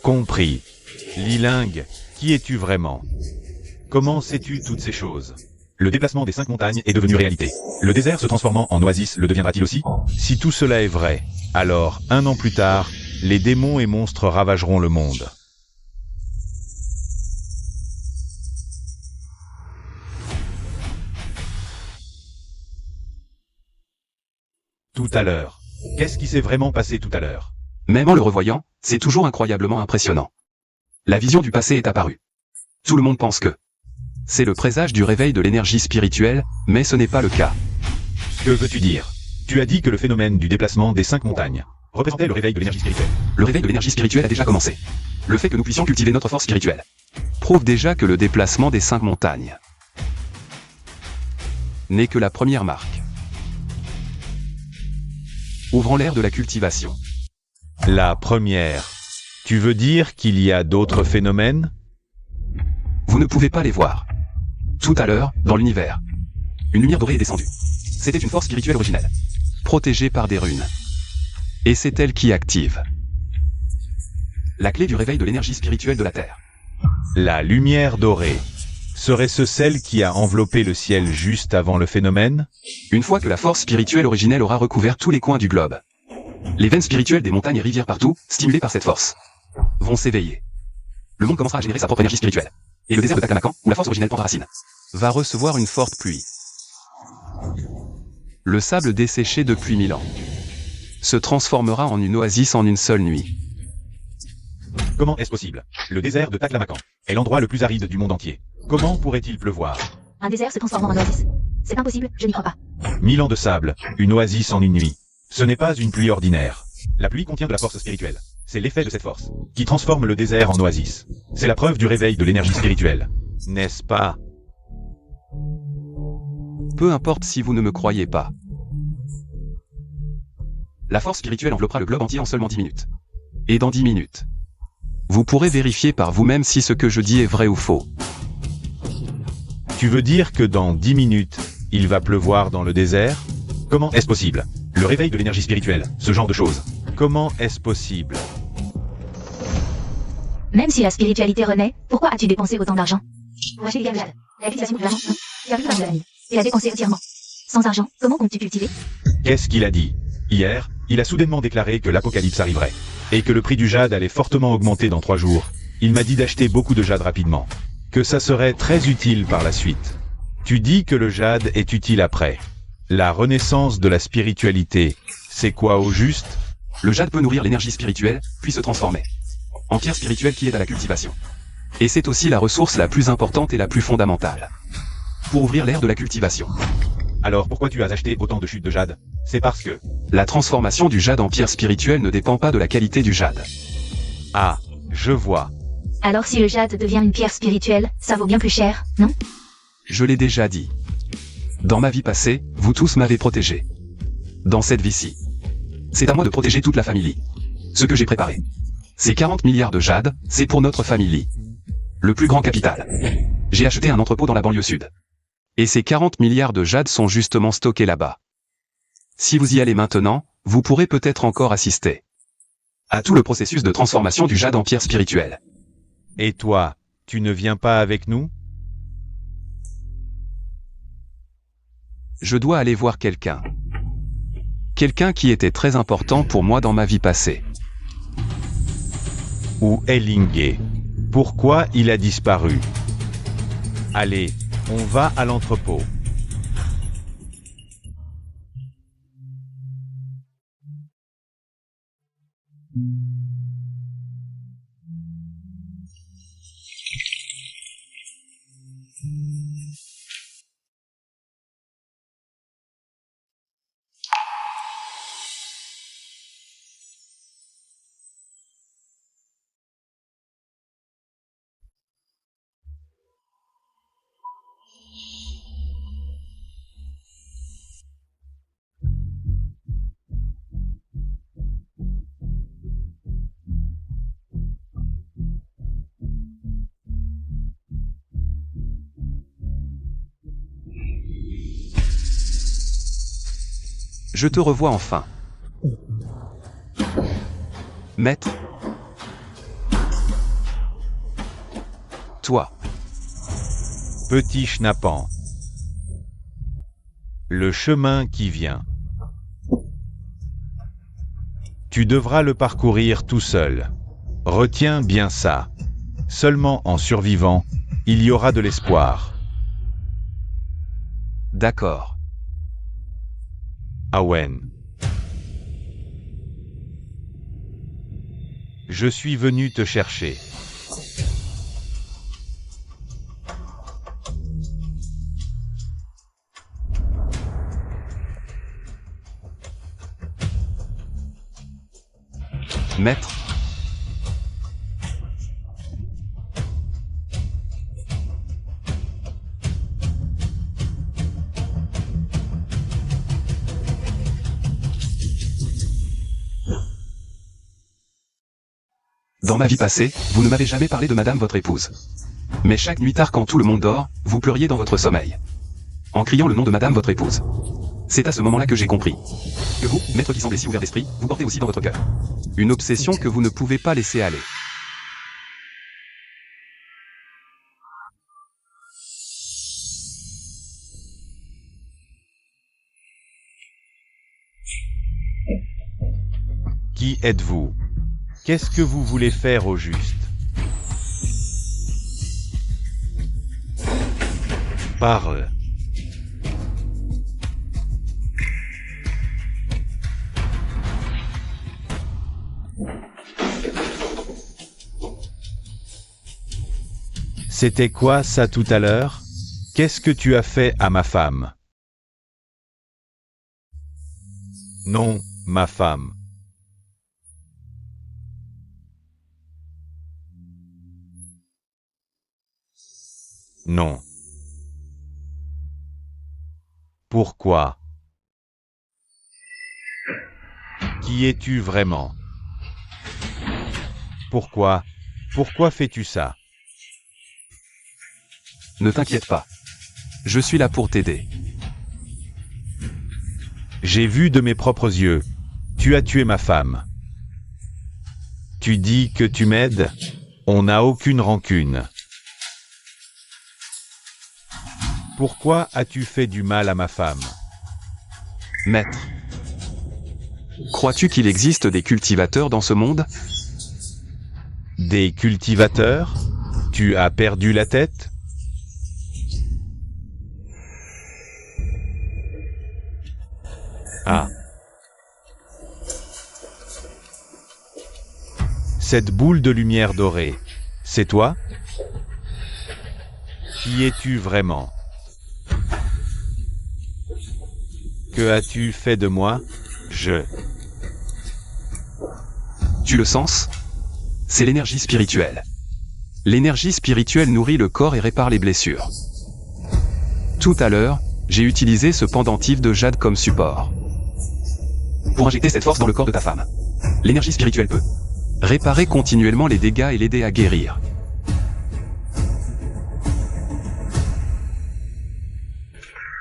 Compris. Liling, qui es-tu vraiment? Comment sais-tu toutes ces choses? Le déplacement des 5 montagnes est devenu réalité. Le désert se transformant en oasis le deviendra-t-il aussi? Si tout cela est vrai, alors, 1 an plus tard, les démons et monstres ravageront le monde. Tout à l'heure. Qu'est-ce qui s'est vraiment passé tout à l'heure? Même en le revoyant, c'est toujours incroyablement impressionnant. La vision du passé est apparue. Tout le monde pense que c'est le présage du réveil de l'énergie spirituelle, mais ce n'est pas le cas. Que veux-tu dire? Tu as dit que le phénomène du déplacement des 5 montagnes représentait le réveil de l'énergie spirituelle. Le réveil de l'énergie spirituelle a déjà commencé. Le fait que nous puissions cultiver notre force spirituelle prouve déjà que le déplacement des 5 montagnes n'est que la première marque. Ouvrant l'ère de la cultivation. La première. Tu veux dire qu'il y a d'autres phénomènes? Vous ne pouvez pas les voir. Tout à l'heure, dans l'univers, une lumière dorée est descendue. C'était une force spirituelle originelle, protégée par des runes. Et c'est elle qui active la clé du réveil de l'énergie spirituelle de la Terre. La lumière dorée. Serait-ce celle qui a enveloppé le ciel juste avant le phénomène? Une fois que la force spirituelle originelle aura recouvert tous les coins du globe, les veines spirituelles des montagnes et rivières partout, stimulées par cette force, vont s'éveiller. Le monde commencera à générer sa propre énergie spirituelle. Et le désert de Taklamakan, où la force originelle prendra racine, va recevoir une forte pluie. Le sable desséché depuis 1000 ans se transformera en une oasis en une seule nuit. Comment est-ce possible? Le désert de Taklamakan est l'endroit le plus aride du monde entier. Comment pourrait-il pleuvoir? Un désert se transformant en oasis. C'est impossible, je n'y crois pas. 1000 ans de sable, une oasis en une nuit. Ce n'est pas une pluie ordinaire. La pluie contient de la force spirituelle. C'est l'effet de cette force qui transforme le désert en oasis. C'est la preuve du réveil de l'énergie spirituelle. N'est-ce pas? Peu importe si vous ne me croyez pas. La force spirituelle enveloppera le globe entier en seulement 10 minutes. Et dans 10 minutes, vous pourrez vérifier par vous-même si ce que je dis est vrai ou faux. Tu veux dire que dans 10 minutes, il va pleuvoir dans le désert? Comment est-ce possible? Le réveil de l'énergie spirituelle, ce genre de choses. Comment est-ce possible? Même si la spiritualité renaît, pourquoi as-tu dépensé autant d'argent pour acheter des jade, la cultivation de l'argent, tu as vu de l'année, et la dépenser entièrement. Sans argent, comment comptes-tu cultiver? Qu'est-ce qu'il a dit? Hier, il a soudainement déclaré que l'apocalypse arriverait, et que le prix du jade allait fortement augmenter dans 3 jours. Il m'a dit d'acheter beaucoup de jade rapidement, que ça serait très utile par la suite. Tu dis que le jade est utile après. La renaissance de la spiritualité, c'est quoi au juste? Le jade peut nourrir l'énergie spirituelle, puis se transformer en pierre spirituelle qui aide à la cultivation. Et c'est aussi la ressource la plus importante et la plus fondamentale pour ouvrir l'ère de la cultivation. Alors pourquoi tu as acheté autant de chutes de jade? C'est parce que la transformation du jade en pierre spirituelle ne dépend pas de la qualité du jade. Ah, je vois. Alors si le jade devient une pierre spirituelle, ça vaut bien plus cher, non? Je l'ai déjà dit. Dans ma vie passée, vous tous m'avez protégé. Dans cette vie-ci, c'est à moi de protéger toute la famille. Ce que j'ai préparé. Ces 40 milliards de jade, c'est pour notre famille. Le plus grand capital. J'ai acheté un entrepôt dans la banlieue sud. Et ces 40 milliards de jade sont justement stockés là-bas. Si vous y allez maintenant, vous pourrez peut-être encore assister à tout le processus de transformation du jade en pierre spirituelle. Et toi, tu ne viens pas avec nous? Je dois aller voir quelqu'un. Quelqu'un qui était très important pour moi dans ma vie passée. Où est Lingé? Pourquoi il a disparu? Allez, on va à l'entrepôt. Je te revois enfin. Maître. Toi. Petit schnappant. Le chemin qui vient. Tu devras le parcourir tout seul. Retiens bien ça. Seulement en survivant, il y aura de l'espoir. D'accord. Awen. Je suis venu te chercher. Maître. Dans ma vie passée, vous ne m'avez jamais parlé de madame votre épouse. Mais chaque nuit tard quand tout le monde dort, vous pleuriez dans votre sommeil. En criant le nom de madame votre épouse. C'est à ce moment-là que j'ai compris que vous, maître qui semblez si ouvert d'esprit, vous portez aussi dans votre cœur une obsession que vous ne pouvez pas laisser aller. Qui êtes-vous? Qu'est-ce que vous voulez faire au juste? Parle. C'était quoi ça tout à l'heure? Qu'est-ce que tu as fait à ma femme? Non, ma femme. Non. Pourquoi? Qui es-tu vraiment? Pourquoi? Pourquoi fais-tu ça? Ne t'inquiète pas. Je suis là pour t'aider. J'ai vu de mes propres yeux. Tu as tué ma femme. Tu dis que tu m'aides? On n'a aucune rancune. Pourquoi as-tu fait du mal à ma femme? Maître. Crois-tu qu'il existe des cultivateurs dans ce monde? Des cultivateurs? Tu as perdu la tête? Ah. Cette boule de lumière dorée, c'est toi? Qui es-tu vraiment? Que as-tu fait de moi? Tu le sens? C'est l'énergie spirituelle. L'énergie spirituelle nourrit le corps et répare les blessures. Tout à l'heure, j'ai utilisé ce pendentif de jade comme support pour injecter cette force dans le corps de ta femme. L'énergie spirituelle peut réparer continuellement les dégâts et l'aider à guérir.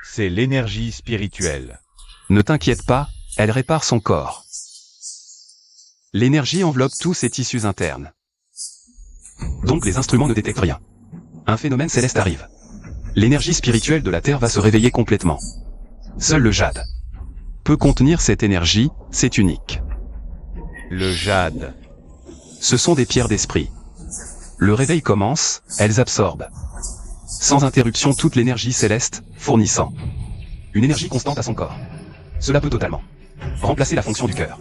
C'est l'énergie spirituelle. Ne t'inquiète pas, elle répare son corps. L'énergie enveloppe tous ses tissus internes. Donc les instruments ne détectent rien. Un phénomène céleste arrive. L'énergie spirituelle de la Terre va se réveiller complètement. Seul le jade peut contenir cette énergie, c'est unique. Le jade. Ce sont des pierres d'esprit. Le réveil commence, elles absorbent sans interruption toute l'énergie céleste, fournissant une énergie constante à son corps. Cela peut totalement remplacer la fonction du cœur.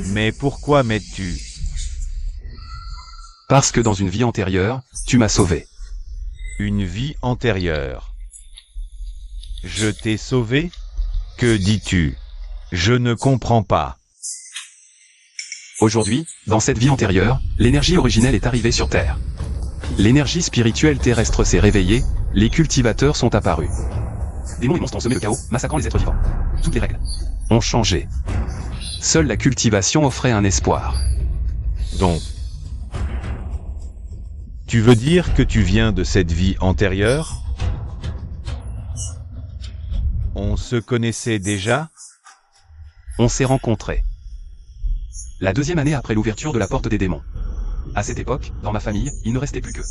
Mais pourquoi m'aides-tu? Parce que dans une vie antérieure, tu m'as sauvé. Une vie antérieure. Je t'ai sauvé? Que dis-tu? Je ne comprends pas. Aujourd'hui, dans cette vie antérieure, l'énergie originelle est arrivée sur Terre. L'énergie spirituelle terrestre s'est réveillée, les cultivateurs sont apparus. Démons et monstres ont semé le chaos, massacrant les êtres vivants. Toutes les règles ont changé. Seule la cultivation offrait un espoir. Donc, tu veux dire que tu viens de cette vie antérieure? On se connaissait déjà? On s'est rencontrés. La deuxième année après l'ouverture de la porte des démons. À cette époque, dans ma famille, il ne restait plus que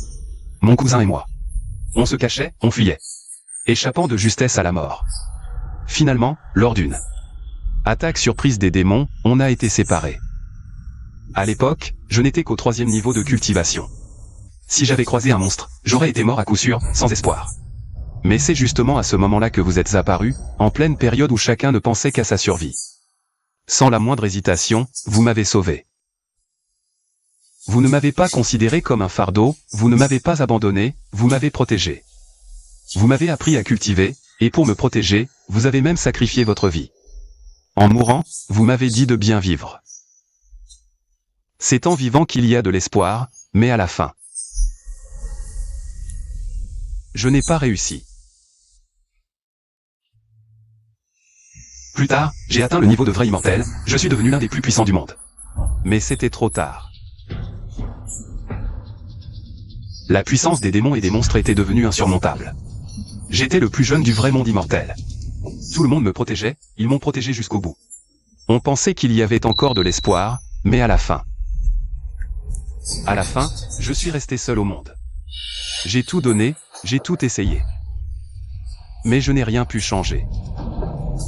mon cousin et moi. On se cachait, on fuyait, échappant de justesse à la mort. Finalement, lors d'une attaque surprise des démons, on a été séparés. À l'époque, je n'étais qu'au 3e niveau de cultivation. Si j'avais croisé un monstre, j'aurais été mort à coup sûr, sans espoir. Mais c'est justement à ce moment-là que vous êtes apparus, en pleine période où chacun ne pensait qu'à sa survie. Sans la moindre hésitation, vous m'avez sauvé. Vous ne m'avez pas considéré comme un fardeau, vous ne m'avez pas abandonné, vous m'avez protégé. Vous m'avez appris à cultiver, et pour me protéger, vous avez même sacrifié votre vie. En mourant, vous m'avez dit de bien vivre. C'est en vivant qu'il y a de l'espoir, mais à la fin, je n'ai pas réussi. Plus tard, j'ai atteint le niveau de vrai immortel, je suis devenu l'un des plus puissants du monde. Mais c'était trop tard. La puissance des démons et des monstres était devenue insurmontable. J'étais le plus jeune du vrai monde immortel. Tout le monde me protégeait, ils m'ont protégé jusqu'au bout. On pensait qu'il y avait encore de l'espoir, mais à la fin, je suis resté seul au monde. J'ai tout donné, j'ai tout essayé. Mais je n'ai rien pu changer.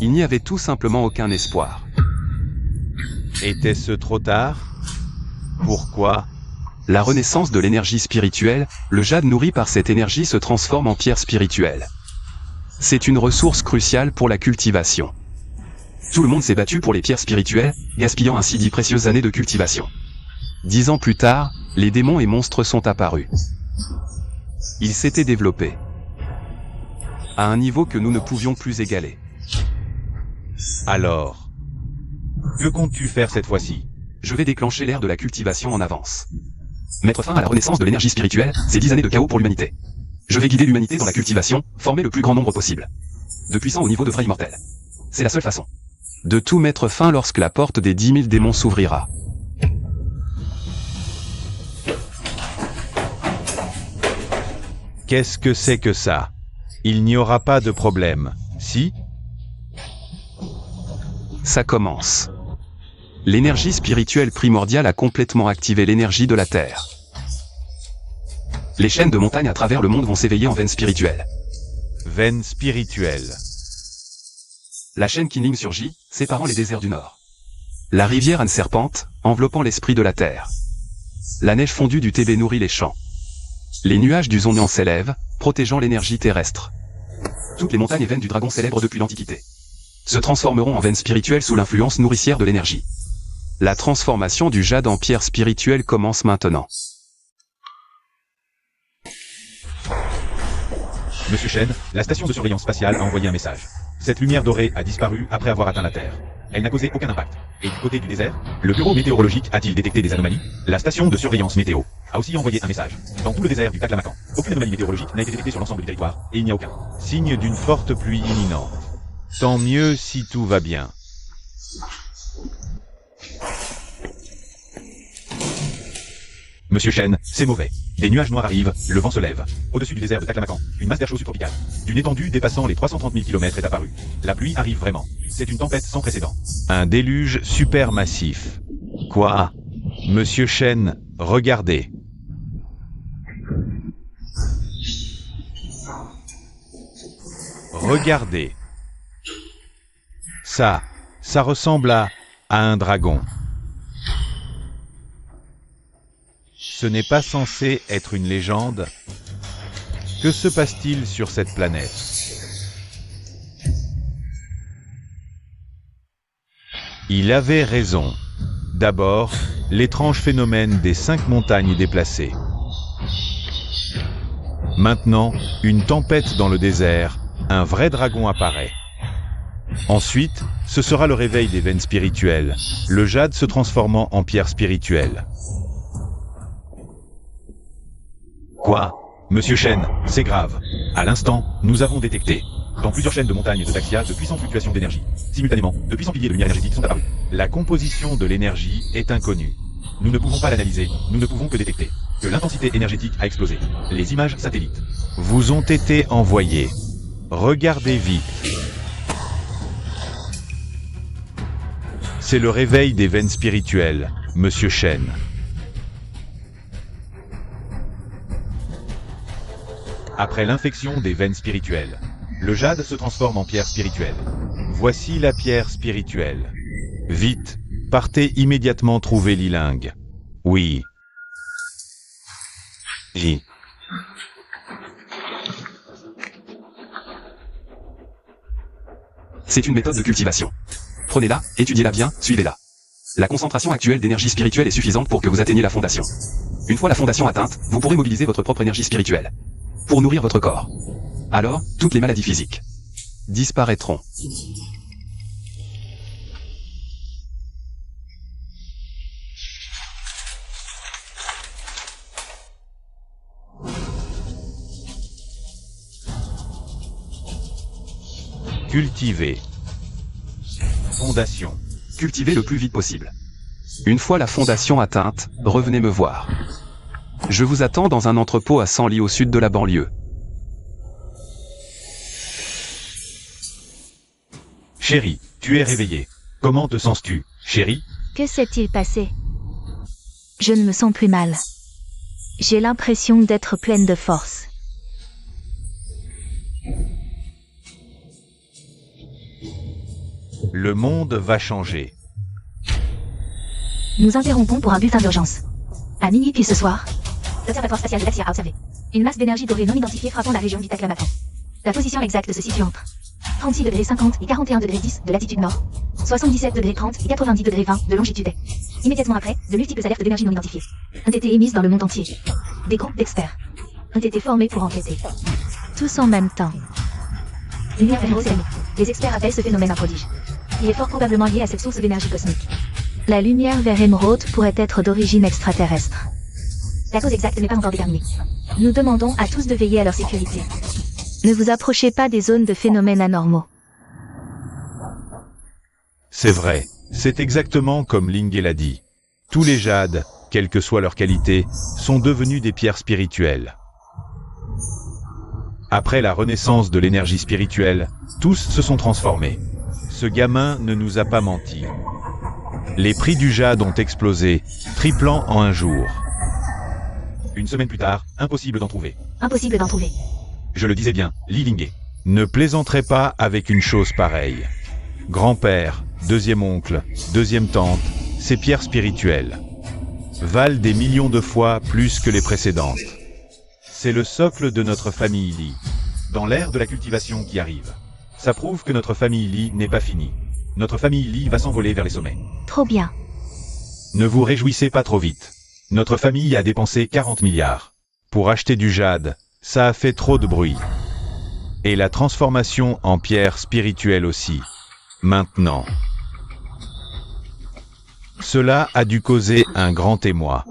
Il n'y avait tout simplement aucun espoir. Était-ce trop tard? Pourquoi? La renaissance de l'énergie spirituelle, le jade nourri par cette énergie se transforme en pierre spirituelle. C'est une ressource cruciale pour la cultivation. Tout le monde s'est battu pour les pierres spirituelles, gaspillant ainsi 10 précieuses années de cultivation. 10 ans plus tard, les démons et monstres sont apparus. Ils s'étaient développés à un niveau que nous ne pouvions plus égaler. Alors, que comptes-tu faire cette fois-ci? Je vais déclencher l'ère de la cultivation en avance. Mettre fin à la renaissance de l'énergie spirituelle, c'est 10 années de chaos pour l'humanité. Je vais guider l'humanité dans la cultivation, former le plus grand nombre possible de puissants au niveau de vrais immortels. C'est la seule façon de tout mettre fin lorsque la porte des 10 000 démons s'ouvrira. Qu'est-ce que c'est que ça? Il n'y aura pas de problème, si? Ça commence. L'énergie spirituelle primordiale a complètement activé l'énergie de la Terre. Les chaînes de montagnes à travers le monde vont s'éveiller en veine spirituelle. Veine spirituelle. La chaîne Kinling surgit, séparant les déserts du Nord. La rivière Anne serpente, enveloppant l'esprit de la Terre. La neige fondue du Tibet nourrit les champs. Les nuages du Zonyan s'élèvent, protégeant l'énergie terrestre. Toutes les montagnes et veines du dragon célèbres depuis l'Antiquité se transformeront en veines spirituelles sous l'influence nourricière de l'énergie. La transformation du jade en pierre spirituelle commence maintenant. Monsieur Shen, la station de surveillance spatiale a envoyé un message. Cette lumière dorée a disparu après avoir atteint la Terre. Elle n'a causé aucun impact. Et du côté du désert, le bureau météorologique a-t-il détecté des anomalies? La station de surveillance météo a aussi envoyé un message. Dans tout le désert du Taklamakan, aucune anomalie météorologique n'a été détectée sur l'ensemble du territoire, et il n'y a aucun signe d'une forte pluie imminente. Tant mieux si tout va bien. Monsieur Shen, c'est mauvais. Des nuages noirs arrivent, le vent se lève. Au-dessus du désert de Taklamakan, une masse d'air chaud subtropicale, d'une étendue dépassant les 330 000 km est apparue. La pluie arrive vraiment. C'est une tempête sans précédent. Un déluge supermassif. Quoi? Monsieur Shen, regardez. Regardez. Ça ressemble à un dragon. Ce n'est pas censé être une légende. Que se passe-t-il sur cette planète? Il avait raison. D'abord, l'étrange phénomène des 5 montagnes déplacées. Maintenant, une tempête dans le désert, un vrai dragon apparaît. Ensuite, ce sera le réveil des veines spirituelles, le jade se transformant en pierre spirituelle. Quoi? Monsieur Shen, c'est grave. À l'instant, nous avons détecté, dans plusieurs chaînes de montagnes de Daxia, de puissantes fluctuations d'énergie. Simultanément, de puissants piliers de lumière énergétique sont apparus. La composition de l'énergie est inconnue. Nous ne pouvons pas l'analyser, nous ne pouvons que détecter que l'intensité énergétique a explosé. Les images satellites vous ont été envoyées. Regardez vite. C'est le réveil des veines spirituelles, Monsieur Shen. Après l'infection des veines spirituelles, le jade se transforme en pierre spirituelle. Voici la pierre spirituelle. Vite, partez immédiatement trouver Liling. Oui. Oui. C'est une méthode de cultivation. Prenez-la, étudiez-la bien, suivez-la. La concentration actuelle d'énergie spirituelle est suffisante pour que vous atteigniez la fondation. Une fois la fondation atteinte, vous pourrez mobiliser votre propre énergie spirituelle pour nourrir votre corps. Alors, toutes les maladies physiques disparaîtront. Cultiver. Fondation. Cultivez le plus vite possible. Une fois la fondation atteinte, revenez me voir. Je vous attends dans un entrepôt à 100 li au sud de la banlieue. Chérie, tu es réveillée. Comment te sens-tu, chérie? Que s'est-il passé? Je ne me sens plus mal. J'ai l'impression d'être pleine de force. Le monde va changer. Nous interrompons pour un bulletin d'urgence. À minuit pile ce soir, l'observatoire spatial de Daxia a observé une masse d'énergie dorée non identifiée frappant la région du Taklamakan. La position exacte se situe entre 36,50 et 41,10 de latitude nord, 77,30 et 90,20 de longitude est. Immédiatement après, de multiples alertes d'énergie non identifiée ont été émises dans le monde entier. Des groupes d'experts ont été formés pour enquêter. Tous en même temps. Lumière vers l'océan. Les experts appellent ce phénomène un prodige. Il est fort probablement lié à cette source d'énergie cosmique. La lumière vers émeraude pourrait être d'origine extraterrestre. La cause exacte n'est pas encore déterminée. Nous demandons à tous de veiller à leur sécurité. Ne vous approchez pas des zones de phénomènes anormaux. C'est vrai, c'est exactement comme Ling l'a dit. Tous les jades, quelle que soit leur qualité, sont devenus des pierres spirituelles. Après la renaissance de l'énergie spirituelle, tous se sont transformés. Ce gamin ne nous a pas menti. Les prix du jade ont explosé, triplant en un jour. Une semaine plus tard, impossible d'en trouver. Impossible d'en trouver. Je le disais bien, Li Lingé. Ne plaisanterez pas avec une chose pareille. Grand-père, deuxième oncle, deuxième tante, ces pierres spirituelles valent des millions de fois plus que les précédentes. C'est le socle de notre famille Li. Dans l'ère de la cultivation qui arrive, ça prouve que notre famille Li n'est pas finie. Notre famille Li va s'envoler vers les sommets. Trop bien. Ne vous réjouissez pas trop vite. Notre famille a dépensé 40 milliards. Pour acheter du jade, ça a fait trop de bruit. Et la transformation en pierre spirituelle aussi. Maintenant. Cela a dû causer un grand émoi.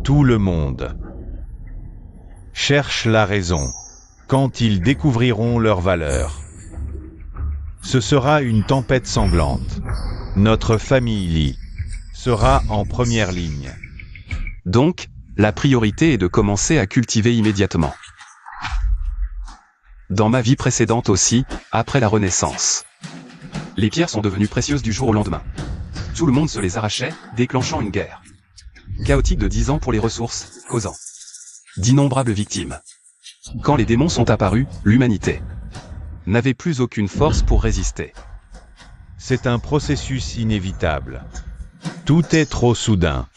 Tout le monde cherche la raison. Quand ils découvriront leur valeur, ce sera une tempête sanglante. Notre famille Li sera en première ligne. Donc, la priorité est de commencer à cultiver immédiatement. Dans ma vie précédente aussi, après la Renaissance, les pierres sont devenues précieuses du jour au lendemain. Tout le monde se les arrachait, déclenchant une guerre chaotique de 10 ans pour les ressources, causant d'innombrables victimes. Quand les démons sont apparus, l'humanité n'avait plus aucune force pour résister. C'est un processus inévitable. Tout est trop soudain.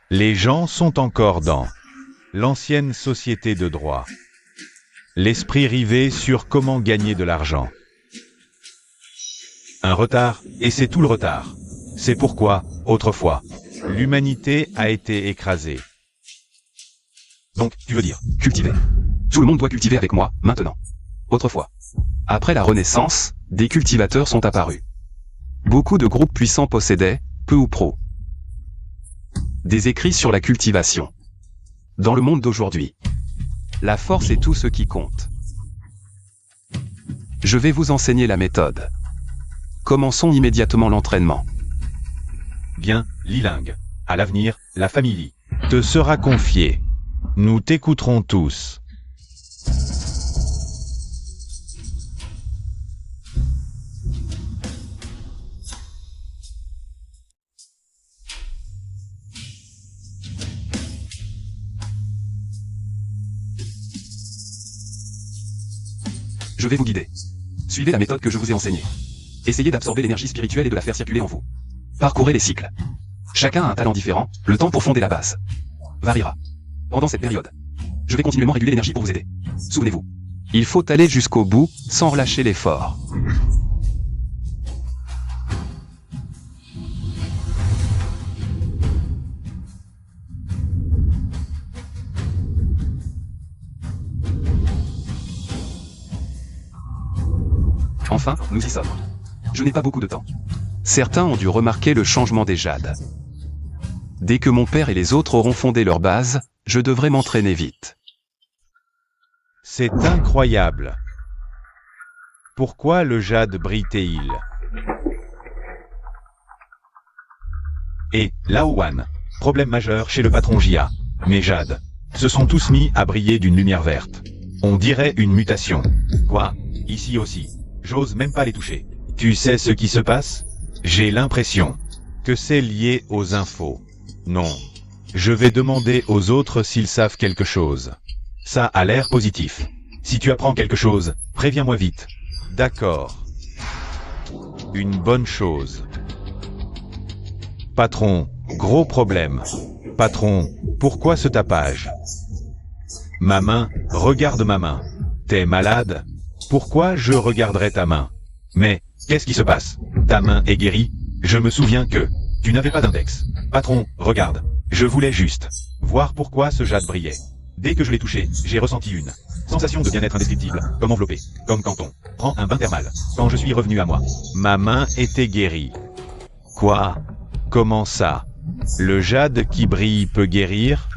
Les gens sont encore dans l'ancienne société de droit. L'esprit rivé sur comment gagner de l'argent. Un retard, et c'est tout le retard. C'est pourquoi, autrefois, l'humanité a été écrasée. Donc, tu veux dire, cultiver. Tout le monde doit cultiver avec moi, maintenant. Autrefois. Après la Renaissance, des cultivateurs sont apparus. Beaucoup de groupes puissants possédaient, peu ou prou, des écrits sur la cultivation. Dans le monde d'aujourd'hui, la force est tout ce qui compte. Je vais vous enseigner la méthode. Commençons immédiatement l'entraînement. Bien, Li Ling. À l'avenir, la famille Li te sera confiée. Nous t'écouterons tous. Je vais vous guider. Suivez la méthode que je vous ai enseignée. Essayez d'absorber l'énergie spirituelle et de la faire circuler en vous. Parcourez les cycles. Chacun a un talent différent, le temps pour fonder la base variera. Pendant cette période, je vais continuellement réguler l'énergie pour vous aider. Souvenez-vous, il faut aller jusqu'au bout, sans relâcher l'effort. Enfin, nous y sommes. Je n'ai pas beaucoup de temps. Certains ont dû remarquer le changement des jades. Dès que mon père et les autres auront fondé leur base, je devrais m'entraîner vite. C'est incroyable. Pourquoi le jade brille-t-il? Et, Lao Wan, problème majeur chez le patron Jia. Mes jades se sont tous mis à briller d'une lumière verte. On dirait une mutation. Quoi? Ici aussi. J'ose même pas les toucher. Tu sais ce qui se passe? J'ai l'impression que c'est lié aux infos. Non. Je vais demander aux autres s'ils savent quelque chose. Ça a l'air positif. Si tu apprends quelque chose, préviens-moi vite. D'accord. Une bonne chose. Patron, gros problème. Patron, pourquoi ce tapage? Ma main, regarde ma main. T'es malade? Pourquoi je regarderais ta main? Mais, qu'est-ce qui se passe? Ta main est guérie? Je me souviens que tu n'avais pas d'index. Patron, regarde. Je voulais juste voir pourquoi ce jade brillait. Dès que je l'ai touché, j'ai ressenti une sensation de bien-être indescriptible, comme enveloppé, comme quand on prend un bain thermal. Quand je suis revenu à moi, ma main était guérie. Quoi? Comment ça? Le jade qui brille peut guérir?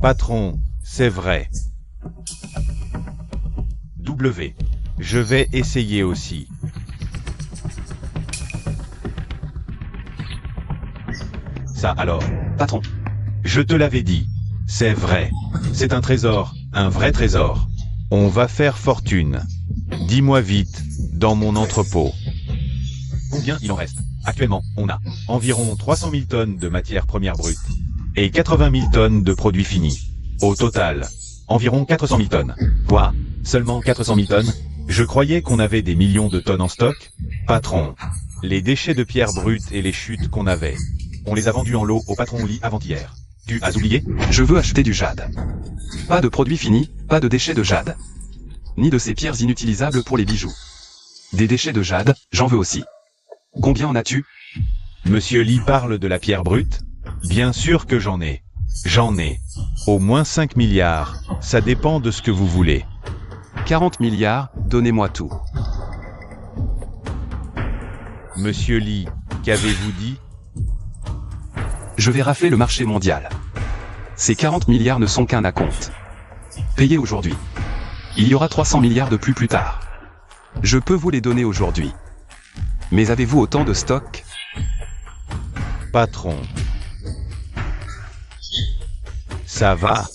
Patron, c'est vrai. W. Je vais essayer aussi. Ça alors? Patron. Je te l'avais dit. C'est vrai. C'est un trésor, un vrai trésor. On va faire fortune. Dis-moi vite, dans mon entrepôt. Combien il en reste? Actuellement, on a environ 300 000 tonnes de matières premières brutes et 80 000 tonnes de produits finis. Au total, environ 400 000 tonnes. Quoi? Seulement 400 000 tonnes? Je croyais qu'on avait des millions de tonnes en stock. Patron, les déchets de pierres brutes et les chutes qu'on avait, on les a vendus en lot au patron Lee avant-hier. Tu as oublié? Je veux acheter du jade. Pas de produits finis, pas de déchets de jade. Ni de ces pierres inutilisables pour les bijoux. Des déchets de jade, j'en veux aussi. Combien en as-tu? Monsieur Lee parle de la pierre brute? Bien sûr que j'en ai. J'en ai. Au moins 5 milliards. Ça dépend de ce que vous voulez. 40 milliards, donnez-moi tout. Monsieur Lee, qu'avez-vous dit? Je vais rafler le marché mondial. Ces 40 milliards ne sont qu'un acompte. Payez aujourd'hui. Il y aura 300 milliards de plus tard. Je peux vous les donner aujourd'hui. Mais avez-vous autant de stock? Patron. Ça va.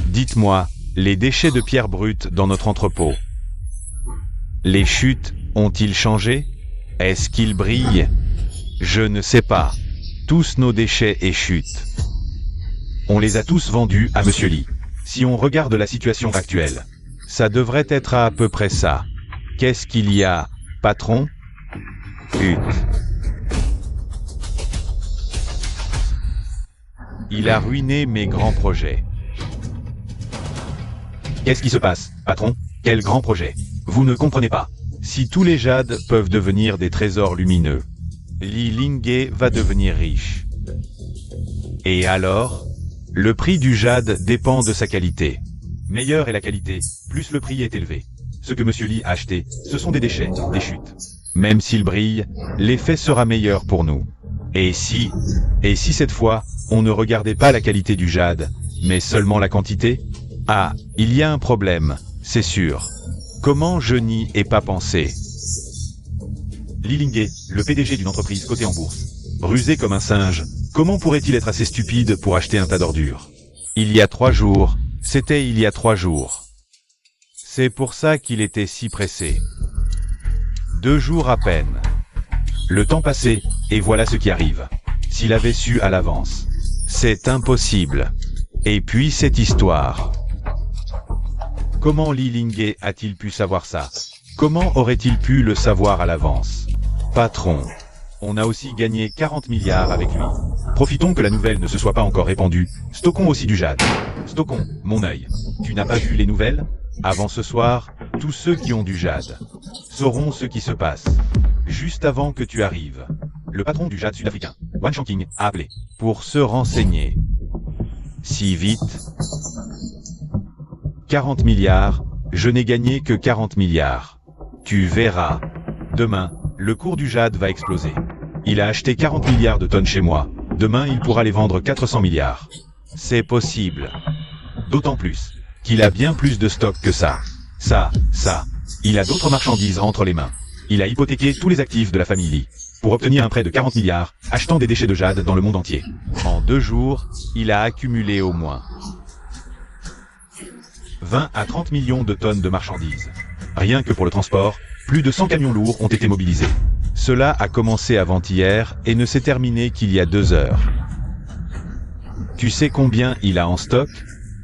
Dites-moi, les déchets de pierre brute dans notre entrepôt. Les chutes ont-ils changé? Est-ce qu'ils brillent? Je ne sais pas. Tous nos déchets et chutes. On les a tous vendus à Monsieur Lee. Si on regarde la situation actuelle, ça devrait être à peu près ça. Qu'est-ce qu'il y a, patron? Chut. Il a ruiné mes grands projets. Qu'est-ce qui se passe, patron? Quel grand projet? Vous ne comprenez pas. Si tous les jades peuvent devenir des trésors lumineux, Li Linghe va devenir riche. Et alors? Le prix du jade dépend de sa qualité. Meilleure est la qualité, plus le prix est élevé. Ce que Monsieur Lee a acheté, ce sont des déchets, des chutes. Même s'il brille, l'effet sera meilleur pour nous. Et si cette fois, on ne regardait pas la qualité du jade, mais seulement la quantité? Ah, il y a un problème, c'est sûr. Comment je n'y ai pas pensé? Li Linghe, le PDG d'une entreprise cotée en bourse. Rusé comme un singe, comment pourrait-il être assez stupide pour acheter un tas d'ordures? Il y a 3 jours, c'était il y a 3 jours. C'est pour ça qu'il était si pressé. 2 jours à peine. Le temps passait, et voilà ce qui arrive. S'il avait su à l'avance. C'est impossible. Et puis cette histoire. Comment Li Linghe a-t-il pu savoir ça? Comment aurait-il pu le savoir à l'avance? Patron, on a aussi gagné 40 milliards avec lui. Profitons que la nouvelle ne se soit pas encore répandue. Stockons aussi du jade. Stockons, mon œil. Tu n'as pas vu les nouvelles? Avant ce soir, tous ceux qui ont du jade sauront ce qui se passe. Juste avant que tu arrives, le patron du jade sud-africain, Wan Shanking, a appelé pour se renseigner. Si vite? 40 milliards, je n'ai gagné que 40 milliards. Tu verras. Demain, le cours du jade va exploser. Il a acheté 40 milliards de tonnes chez moi. Demain, il pourra les vendre 400 milliards. C'est possible. D'autant plus qu'il a bien plus de stock que ça. Ça. Il a d'autres marchandises entre les mains. Il a hypothéqué tous les actifs de la famille Lee pour obtenir un prêt de 40 milliards, achetant des déchets de jade dans le monde entier. En 2 jours, il a accumulé au moins 20 à 30 millions de tonnes de marchandises. Rien que pour le transport, Plus de 100 camions lourds ont été mobilisés. Cela a commencé avant-hier et ne s'est terminé qu'il y a 2 heures. Tu sais combien il a en stock?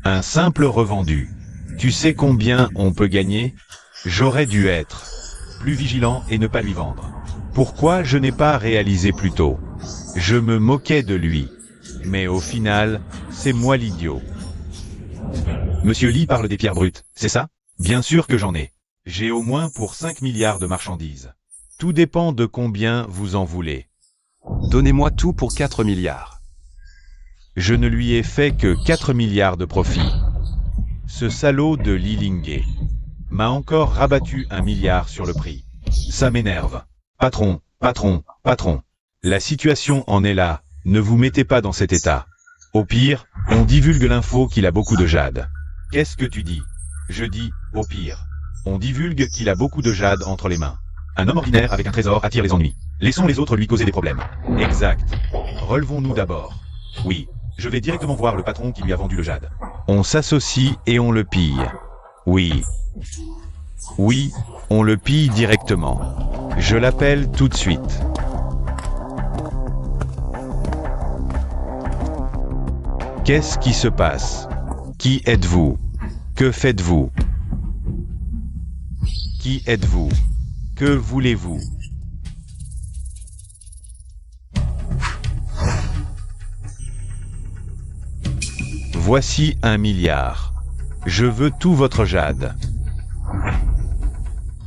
Un simple revendu. Tu sais combien on peut gagner? J'aurais dû être plus vigilant et ne pas lui vendre. Pourquoi je n'ai pas réalisé plus tôt? Je me moquais de lui. Mais au final, c'est moi l'idiot. Monsieur Lee parle des pierres brutes, c'est ça? Bien sûr que j'en ai. J'ai au moins pour 5 milliards de marchandises. Tout dépend de combien vous en voulez. Donnez-moi tout pour 4 milliards. Je ne lui ai fait que 4 milliards de profit. Ce salaud de Lee Ling-ge m'a encore rabattu 1 milliard sur le prix. Ça m'énerve. Patron, patron, patron. La situation en est là, ne vous mettez pas dans cet état. Au pire, on divulgue l'info qu'il a beaucoup de jade. Qu'est-ce que tu dis? Je dis, au pire. On divulgue qu'il a beaucoup de jade entre les mains. Un homme ordinaire avec un trésor attire les ennuis. Laissons les autres lui causer des problèmes. Exact. Relevons-nous d'abord. Oui, je vais directement voir le patron qui lui a vendu le jade. On s'associe et on le pille. Oui. Oui, on le pille directement. Je l'appelle tout de suite. Qu'est-ce qui se passe? Qui êtes-vous? Que faites-vous? Qui êtes-vous? Que voulez-vous? Voici 1 milliard. Je veux tout votre jade.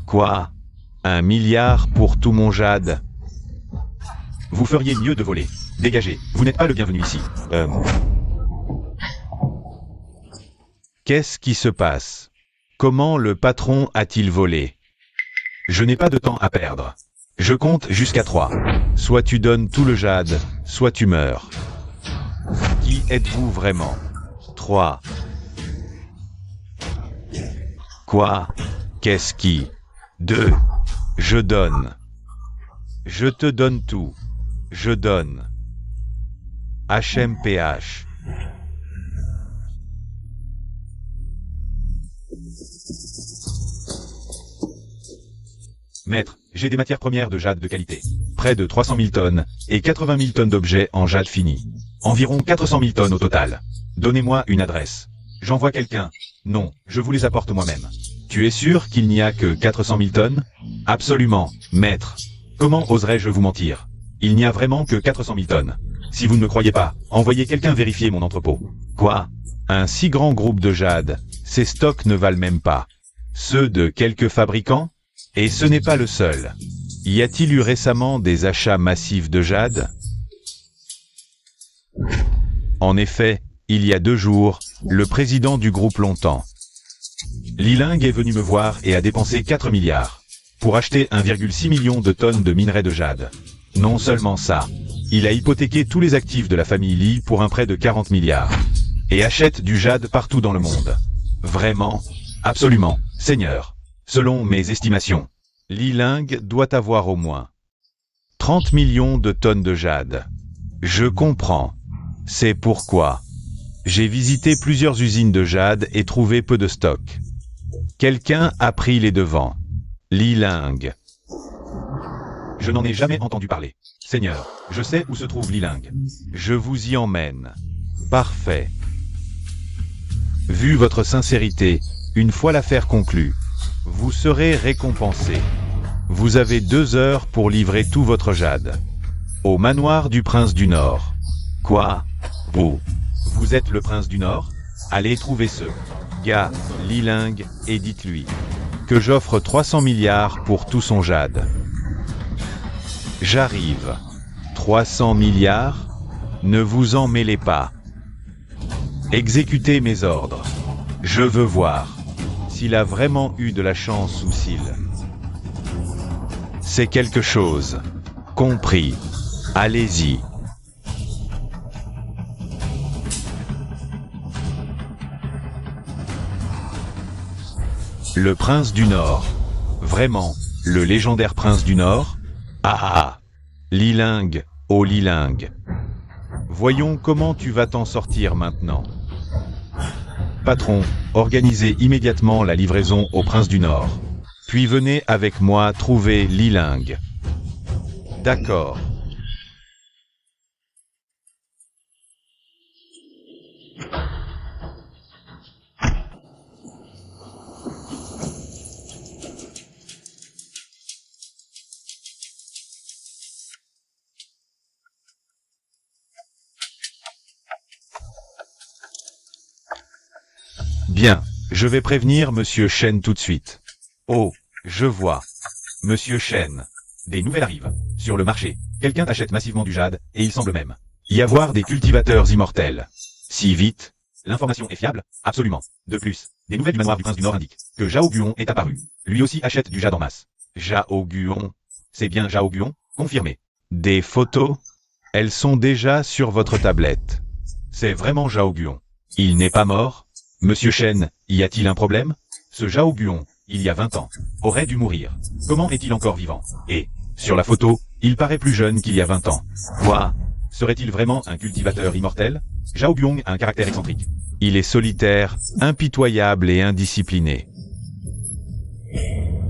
Quoi? 1 milliard pour tout mon jade? Vous feriez mieux de voler. Dégagez, vous n'êtes pas le bienvenu ici. Qu'est-ce qui se passe? Comment le patron a-t-il volé? Je n'ai pas de temps à perdre. Je compte jusqu'à 3. Soit tu donnes tout le jade, soit tu meurs. Qui êtes-vous vraiment? 3. Quoi? Qu'est-ce qui? 2. Je donne. Je te donne tout. Je donne. HMPH. Maître, j'ai des matières premières de jade de qualité. Près de 300 000 tonnes, et 80 000 tonnes d'objets en jade fini. Environ 400 000 tonnes au total. Donnez-moi une adresse. J'envoie quelqu'un. Non, je vous les apporte moi-même. Tu es sûr qu'il n'y a que 400 000 tonnes? Absolument, maître. Comment oserais-je vous mentir? Il n'y a vraiment que 400 000 tonnes. Si vous ne me croyez pas, envoyez quelqu'un vérifier mon entrepôt. Quoi? Un si grand groupe de jade, ces stocks ne valent même pas. Ceux de quelques fabricants? Et ce n'est pas le seul. Y a-t-il eu récemment des achats massifs de jade? En effet, il y a 2 jours, le président du groupe Longtemps, Lee Ling est venu me voir et a dépensé 4 milliards pour acheter 1,6 million de tonnes de minerais de jade. Non seulement ça, il a hypothéqué tous les actifs de la famille Lee pour un prêt de 40 milliards et achète du jade partout dans le monde. Vraiment? Absolument, Seigneur. Selon mes estimations, Lee Ling doit avoir au moins 30 millions de tonnes de jade. Je comprends. C'est pourquoi j'ai visité plusieurs usines de jade et trouvé peu de stock. Quelqu'un a pris les devants. Lee Ling. Je n'en ai jamais entendu parler. Seigneur, je sais où se trouve Lee Ling. Je vous y emmène. Parfait. Vu votre sincérité, une fois l'affaire conclue, vous serez récompensé. Vous avez 2 heures pour livrer tout votre jade. Au manoir du prince du Nord. Quoi? Vous êtes le prince du Nord? Allez trouver ce gars, Lee Ling, et dites-lui que j'offre 300 milliards pour tout son jade. J'arrive. 300 milliards? Ne vous en mêlez pas. Exécutez mes ordres. Je veux voir s'il a vraiment eu de la chance ou s'il... C'est quelque chose. Compris. Allez-y. Le prince du Nord. Vraiment, le légendaire prince du Nord? Ah. Lee Ling, oh Lee Ling. Voyons comment tu vas t'en sortir maintenant. Patron, organisez immédiatement la livraison au prince du Nord. Puis venez avec moi trouver Liling. D'accord. Bien, je vais prévenir Monsieur Chen tout de suite. Oh, je vois. Monsieur Chen. Des nouvelles arrivent. Sur le marché, quelqu'un achète massivement du jade, et il semble même y avoir des cultivateurs immortels. Si vite. L'information est fiable? Absolument. De plus, des nouvelles du manoir du prince du Nord indiquent que Zhao Guon est apparu. Lui aussi achète du jade en masse. Zhao Guon. C'est bien Zhao Guon? Confirmé. Des photos? Elles sont déjà sur votre tablette. C'est vraiment Zhao Guon. Il n'est pas mort? Monsieur Chen, y a-t-il un problème? Ce Zhao Guon, il y a 20 ans, aurait dû mourir. Comment est-il encore vivant? Et, sur la photo, il paraît plus jeune qu'il y a 20 ans. Quoi? Serait-il vraiment un cultivateur immortel? Zhao Guon a un caractère excentrique. Il est solitaire, impitoyable et indiscipliné.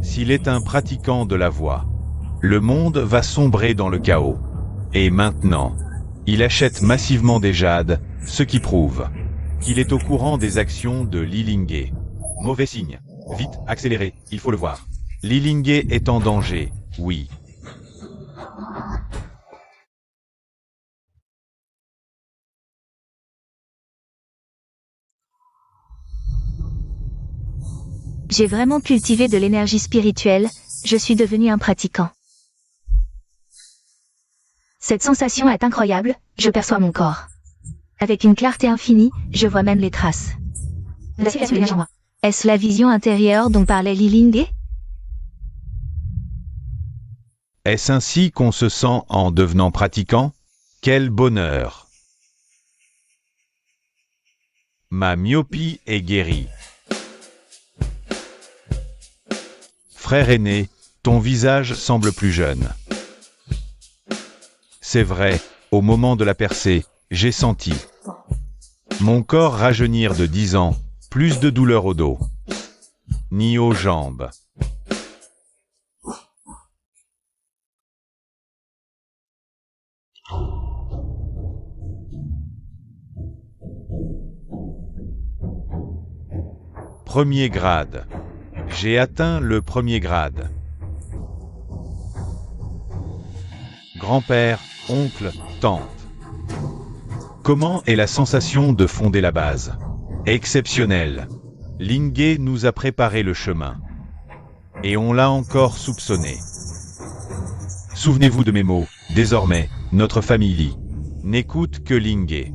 S'il est un pratiquant de la voie, le monde va sombrer dans le chaos. Et maintenant, il achète massivement des jades, ce qui prouve qu'il est au courant des actions de Liling. Mauvais signe. Vite, accélérez, il faut le voir. Liling est en danger, oui. J'ai vraiment cultivé de l'énergie spirituelle, je suis devenu un pratiquant. Cette sensation est incroyable, je perçois mon corps. Avec une clarté infinie, je vois même les traces. La circulation émerge en moi. Est-ce la vision intérieure dont parlait Liling? Est-ce ainsi qu'on se sent en devenant pratiquant? Quel bonheur! Ma myopie est guérie. Frère aîné, ton visage semble plus jeune. C'est vrai, au moment de la percée, j'ai senti mon corps rajeunir de 10 ans, plus de douleur au dos, ni aux jambes. Premier grade. J'ai atteint le premier grade. Grand-père, oncle, tante. Comment est la sensation de fonder la base? Exceptionnel. Liling nous a préparé le chemin. Et on l'a encore soupçonné. Souvenez-vous de mes mots. Désormais, notre famille n'écoute que Liling.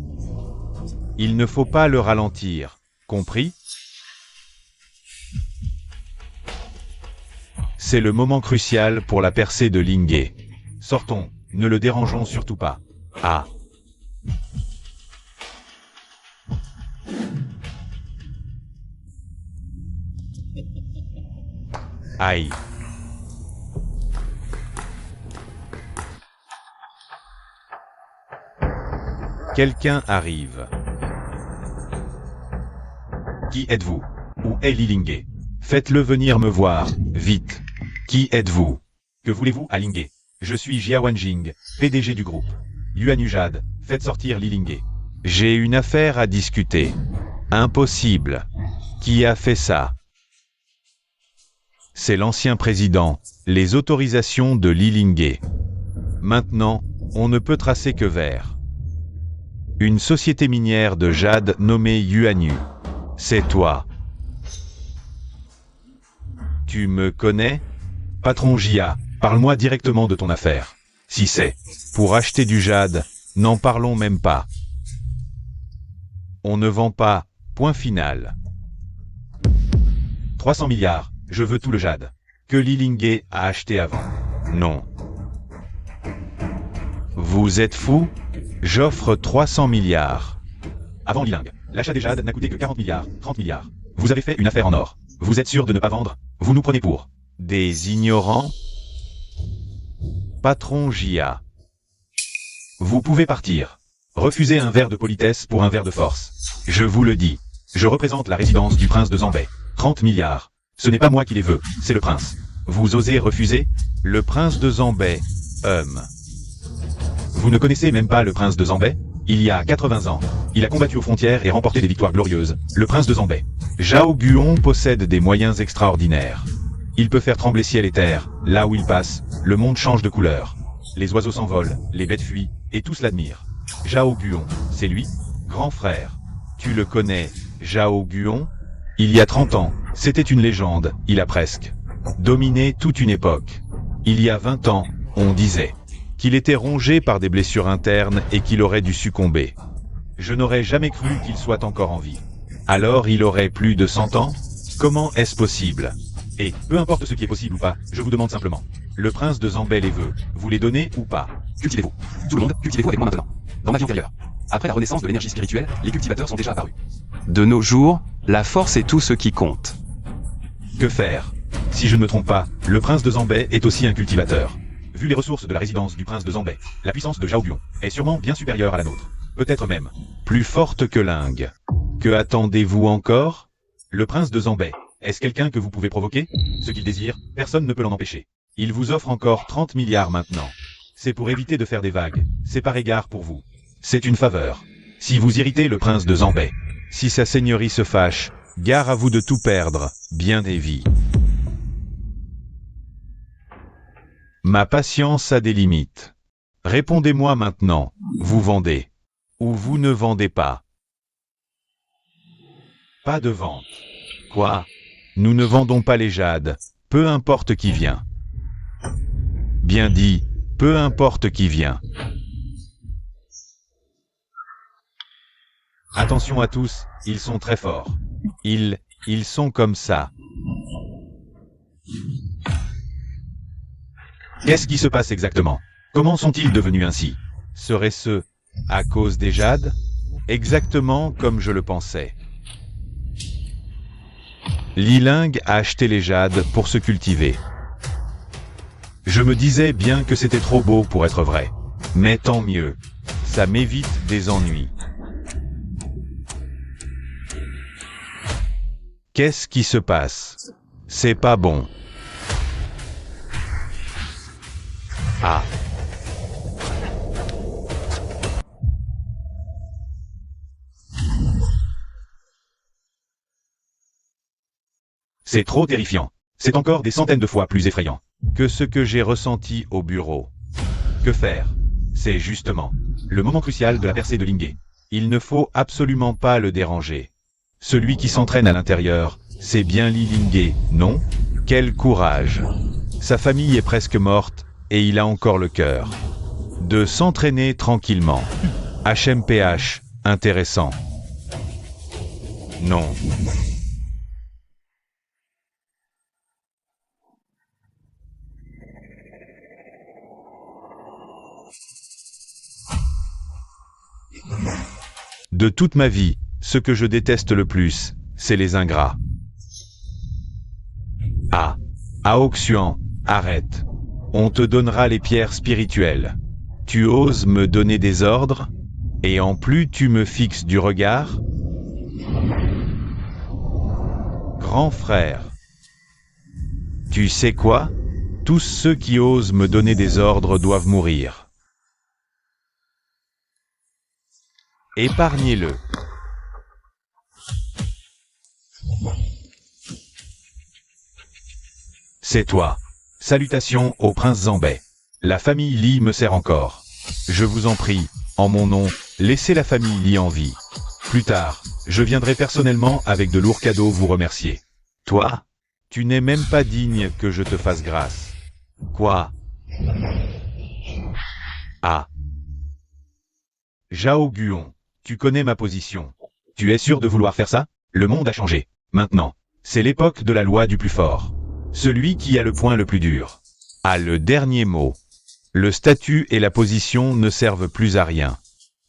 Il ne faut pas le ralentir. Compris? C'est le moment crucial pour la percée de Liling. Sortons, ne le dérangeons surtout pas. Ah. Aïe. Quelqu'un arrive. Qui êtes-vous? Où est Liling? Faites-le venir me voir, vite. Qui êtes-vous? Que voulez-vous à Liling? Je suis Jia Wanjing, PDG du groupe. Yuan Jade, faites sortir Liling. J'ai une affaire à discuter. Impossible. Qui a fait ça? C'est l'ancien président, les autorisations de Liling. Maintenant, on ne peut tracer que vers une société minière de jade nommée Yuanyu. C'est toi. Tu me connais? Patron Jia, parle-moi directement de ton affaire. Si c'est pour acheter du jade, n'en parlons même pas. On ne vend pas, point final. 300 milliards, je veux tout le jade. Que Liling a acheté avant. Non. Vous êtes fou? J'offre 300 milliards. Avant Liling, l'achat des jades n'a coûté que 40 milliards, 30 milliards. Vous avez fait une affaire en or. Vous êtes sûr de ne pas vendre? Vous nous prenez pour des ignorants? Patron Jia. Vous pouvez partir. Refusez un verre de politesse pour un verre de force. Je vous le dis. Je représente la résidence du prince de Zambay. 30 milliards. Ce n'est pas moi qui les veux, c'est le prince. Vous osez refuser? Le prince de Zambay, Vous ne connaissez même pas le prince de Zambay? Il y a 80 ans, il a combattu aux frontières et remporté des victoires glorieuses. Le prince de Zambay. Zhao Guon possède des moyens extraordinaires. Il peut faire trembler ciel et terre. Là où il passe, le monde change de couleur. Les oiseaux s'envolent, les bêtes fuient, et tous l'admirent. Zhao Guon, c'est lui? Grand frère. Tu le connais, Zhao Guon? Il y a 30 ans, c'était une légende, il a presque dominé toute une époque. Il y a 20 ans, on disait qu'il était rongé par des blessures internes et qu'il aurait dû succomber. Je n'aurais jamais cru qu'il soit encore en vie. Alors il aurait plus de 100 ans? Comment est-ce possible? Et, peu importe ce qui est possible ou pas, je vous demande simplement. Le prince de Zambay les veut, vous les donnez ou pas? Cultivez-vous. Tout le monde, cultivez-vous avec moi maintenant. Dans ma vie antérieure. Après la renaissance de l'énergie spirituelle, les cultivateurs sont déjà apparus. De nos jours, la force est tout ce qui compte. Que faire? Si je ne me trompe pas, le prince de Zambay est aussi un cultivateur. Vu les ressources de la résidence du prince de Zambay, la puissance de Zhao Guon est sûrement bien supérieure à la nôtre. Peut-être même plus forte que Ling. Que attendez-vous encore? Le prince de Zambay, est-ce quelqu'un que vous pouvez provoquer? Ce qu'il désire, personne ne peut l'en empêcher. Il vous offre encore 30 milliards maintenant. C'est pour éviter de faire des vagues, c'est par égard pour vous. C'est une faveur. Si vous irritez le prince de Zambay, si sa seigneurie se fâche, gare à vous de tout perdre, bien des vies. Ma patience a des limites. Répondez-moi maintenant, vous vendez. Ou vous ne vendez pas. Pas de vente. Quoi? Nous ne vendons pas les jades, peu importe qui vient. Bien dit, peu importe qui vient. Attention à tous, ils sont très forts. Ils sont comme ça. Qu'est-ce qui se passe exactement? Comment sont-ils devenus ainsi? Serait-ce à cause des jades? Exactement comme je le pensais. Ling a acheté les jades pour se cultiver. Je me disais bien que c'était trop beau pour être vrai. Mais tant mieux. Ça m'évite des ennuis. Qu'est-ce qui se passe? C'est pas bon. Ah. C'est trop terrifiant. C'est encore des centaines de fois plus effrayant que ce que j'ai ressenti au bureau. Que faire? C'est justement le moment crucial de la percée de Lingé. Il ne faut absolument pas le déranger. Celui qui s'entraîne à l'intérieur, c'est bien Li Lingé, non? Quel courage! Sa famille est presque morte, et il a encore le cœur de s'entraîner tranquillement. HMPH, intéressant. Non. De toute ma vie, ce que je déteste le plus, c'est les ingrats. Ah, Aoxuan, arrête. On te donnera les pierres spirituelles. Tu oses me donner des ordres? Et en plus tu me fixes du regard? Grand frère. Tu sais quoi? Tous ceux qui osent me donner des ordres doivent mourir. Épargnez-le. C'est toi. Salutations au prince Zambay. La famille Li me sert encore. Je vous en prie, en mon nom, laissez la famille Li en vie. Plus tard, je viendrai personnellement avec de lourds cadeaux vous remercier. Toi, tu n'es même pas digne que je te fasse grâce. Quoi? Ah. Zhao Guon, tu connais ma position. Tu es sûr de vouloir faire ça? Le monde a changé. Maintenant, c'est l'époque de la loi du plus fort. Celui qui a le point le plus dur a le dernier mot. Le statut et la position ne servent plus à rien.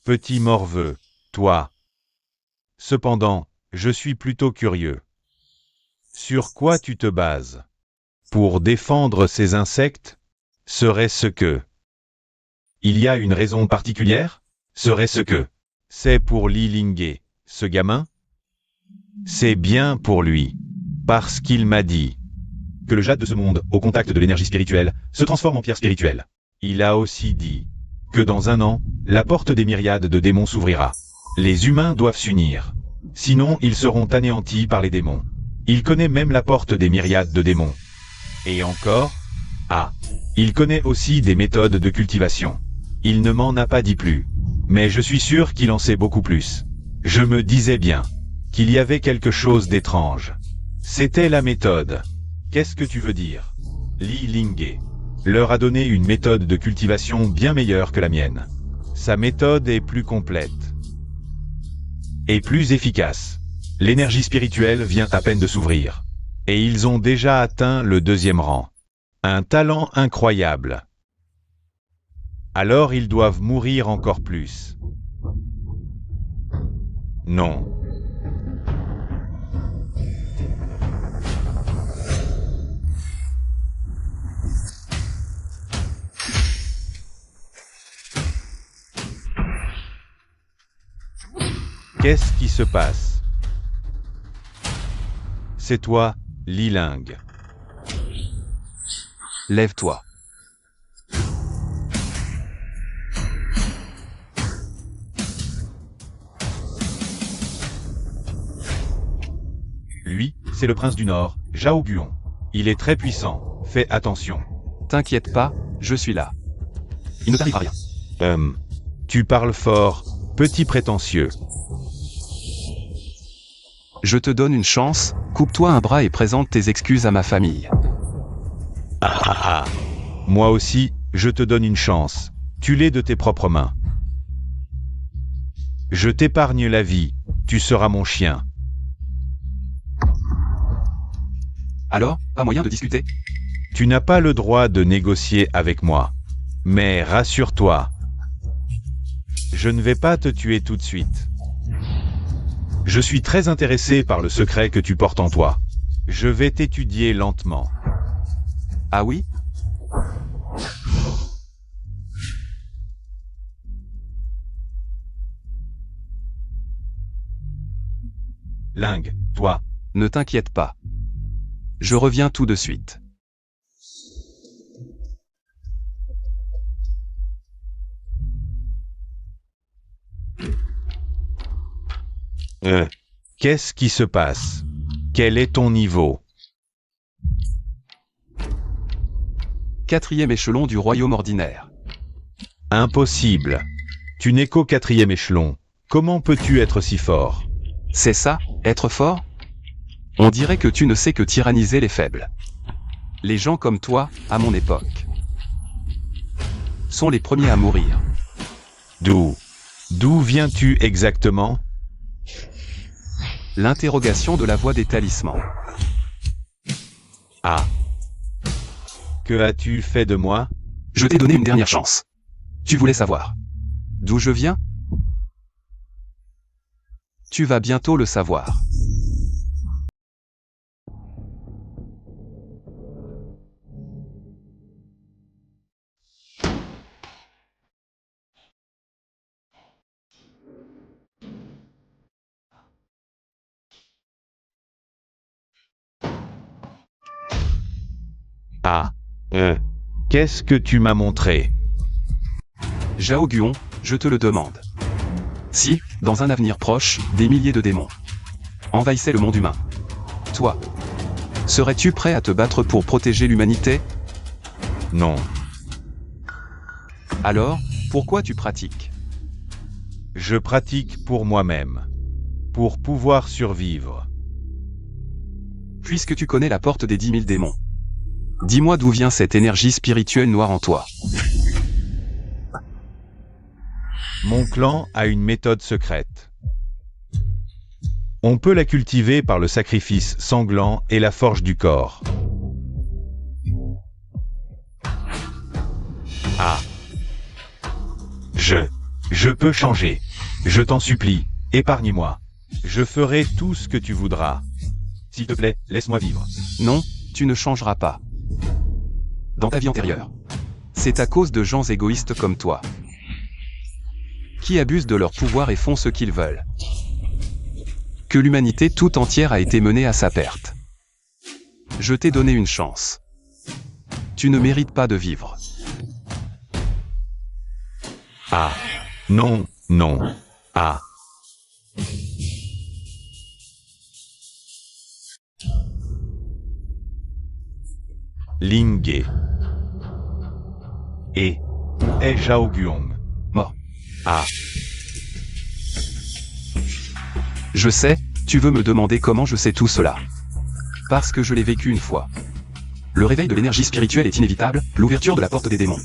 Petit morveux, toi. Cependant, je suis plutôt curieux. Sur quoi tu te bases? Pour défendre ces insectes? Serait-ce que... Il y a une raison particulière? Serait-ce que... C'est pour Li Lingé, ce gamin? C'est bien pour lui. Parce qu'il m'a dit que le jade de ce monde, au contact de l'énergie spirituelle, se transforme en pierre spirituelle. Il a aussi dit que dans 1 an, la porte des myriades de démons s'ouvrira. Les humains doivent s'unir. Sinon, ils seront anéantis par les démons. Il connaît même la porte des myriades de démons. Et encore, il connaît aussi des méthodes de cultivation. Il ne m'en a pas dit plus. Mais je suis sûr qu'il en sait beaucoup plus. Je me disais bien qu'il y avait quelque chose d'étrange. C'était la méthode. Qu'est-ce que tu veux dire? Li Linghe leur a donné une méthode de cultivation bien meilleure que la mienne. Sa méthode est plus complète et plus efficace. L'énergie spirituelle vient à peine de s'ouvrir. Et ils ont déjà atteint le 2e rang. Un talent incroyable. Alors ils doivent mourir encore plus. Non. Qu'est-ce qui se passe? C'est toi, Li Ling. Lève-toi. Lui, c'est le prince du Nord, Zhao Guon. Il est très puissant, fais attention. T'inquiète pas, je suis là. Il ne t'arrivera rien. Tu parles fort, petit prétentieux. Je te donne une chance, coupe-toi un bras et présente tes excuses à ma famille. Moi aussi, je te donne une chance. Tue-les de tes propres mains. Je t'épargne la vie, tu seras mon chien. Alors, pas moyen de discuter? Tu n'as pas le droit de négocier avec moi. Mais rassure-toi, je ne vais pas te tuer tout de suite. Je suis très intéressé par le secret que tu portes en toi. Je vais t'étudier lentement. Ah oui? Ling, toi. Ne t'inquiète pas. Je reviens tout de suite. Qu'est-ce qui se passe? Quel est ton niveau? 4e échelon du royaume ordinaire. Impossible. Tu n'es qu'au 4e échelon. Comment peux-tu être si fort? C'est ça, être fort? On dirait que tu ne sais que tyranniser les faibles. Les gens comme toi, à mon époque, sont les premiers à mourir. D'où viens-tu exactement? L'interrogation de la voix des talismans. Que as-tu fait de moi? Je t'ai donné une dernière chance. Tu voulais savoir d'où je viens? Tu vas bientôt le savoir. Qu'est-ce que tu m'as montré? Zhao Guon, je te le demande. Si, dans un avenir proche, des milliers de démons envahissaient le monde humain, toi, serais-tu prêt à te battre pour protéger l'humanité? Non. Alors, pourquoi tu pratiques? Je pratique pour moi-même. Pour pouvoir survivre. Puisque tu connais la porte des 10 000 démons, dis-moi d'où vient cette énergie spirituelle noire en toi. Mon clan a une méthode secrète. On peut la cultiver par le sacrifice sanglant et la forge du corps. Je peux changer. Je t'en supplie, épargne-moi. Je ferai tout ce que tu voudras. S'il te plaît, laisse-moi vivre. Non, tu ne changeras pas. Dans ta vie antérieure, c'est à cause de gens égoïstes comme toi, qui abusent de leur pouvoir et font ce qu'ils veulent, que l'humanité tout entière a été menée à sa perte. Je t'ai donné une chance. Tu ne mérites pas de vivre. Ah. Non, non. Ah. Lingge. Et. Zhaoguang. Mort. Ah. Je sais, tu veux me demander comment je sais tout cela. Parce que je l'ai vécu une fois. Le réveil de l'énergie spirituelle est inévitable, l'ouverture de la porte des démons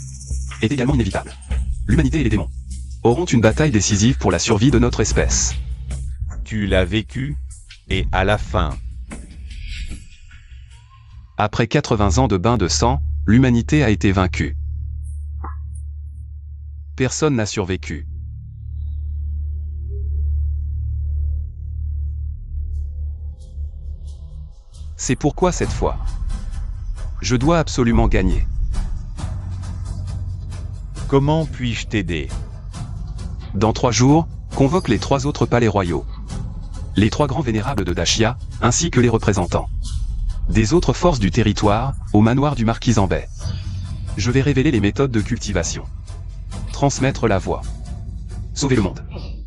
est également inévitable. L'humanité et les démons auront une bataille décisive pour la survie de notre espèce. Tu l'as vécu, et à la fin. Après 80 ans de bain de sang, l'humanité a été vaincue. Personne n'a survécu. C'est pourquoi cette fois, je dois absolument gagner. Comment puis-je t'aider? Dans 3 jours, convoque les 3 autres palais royaux. Les 3 grands vénérables de Dachia, ainsi que les représentants des autres forces du territoire, au manoir du marquis en baie. Je vais révéler les méthodes de cultivation. Transmettre la voix. Sauver le monde.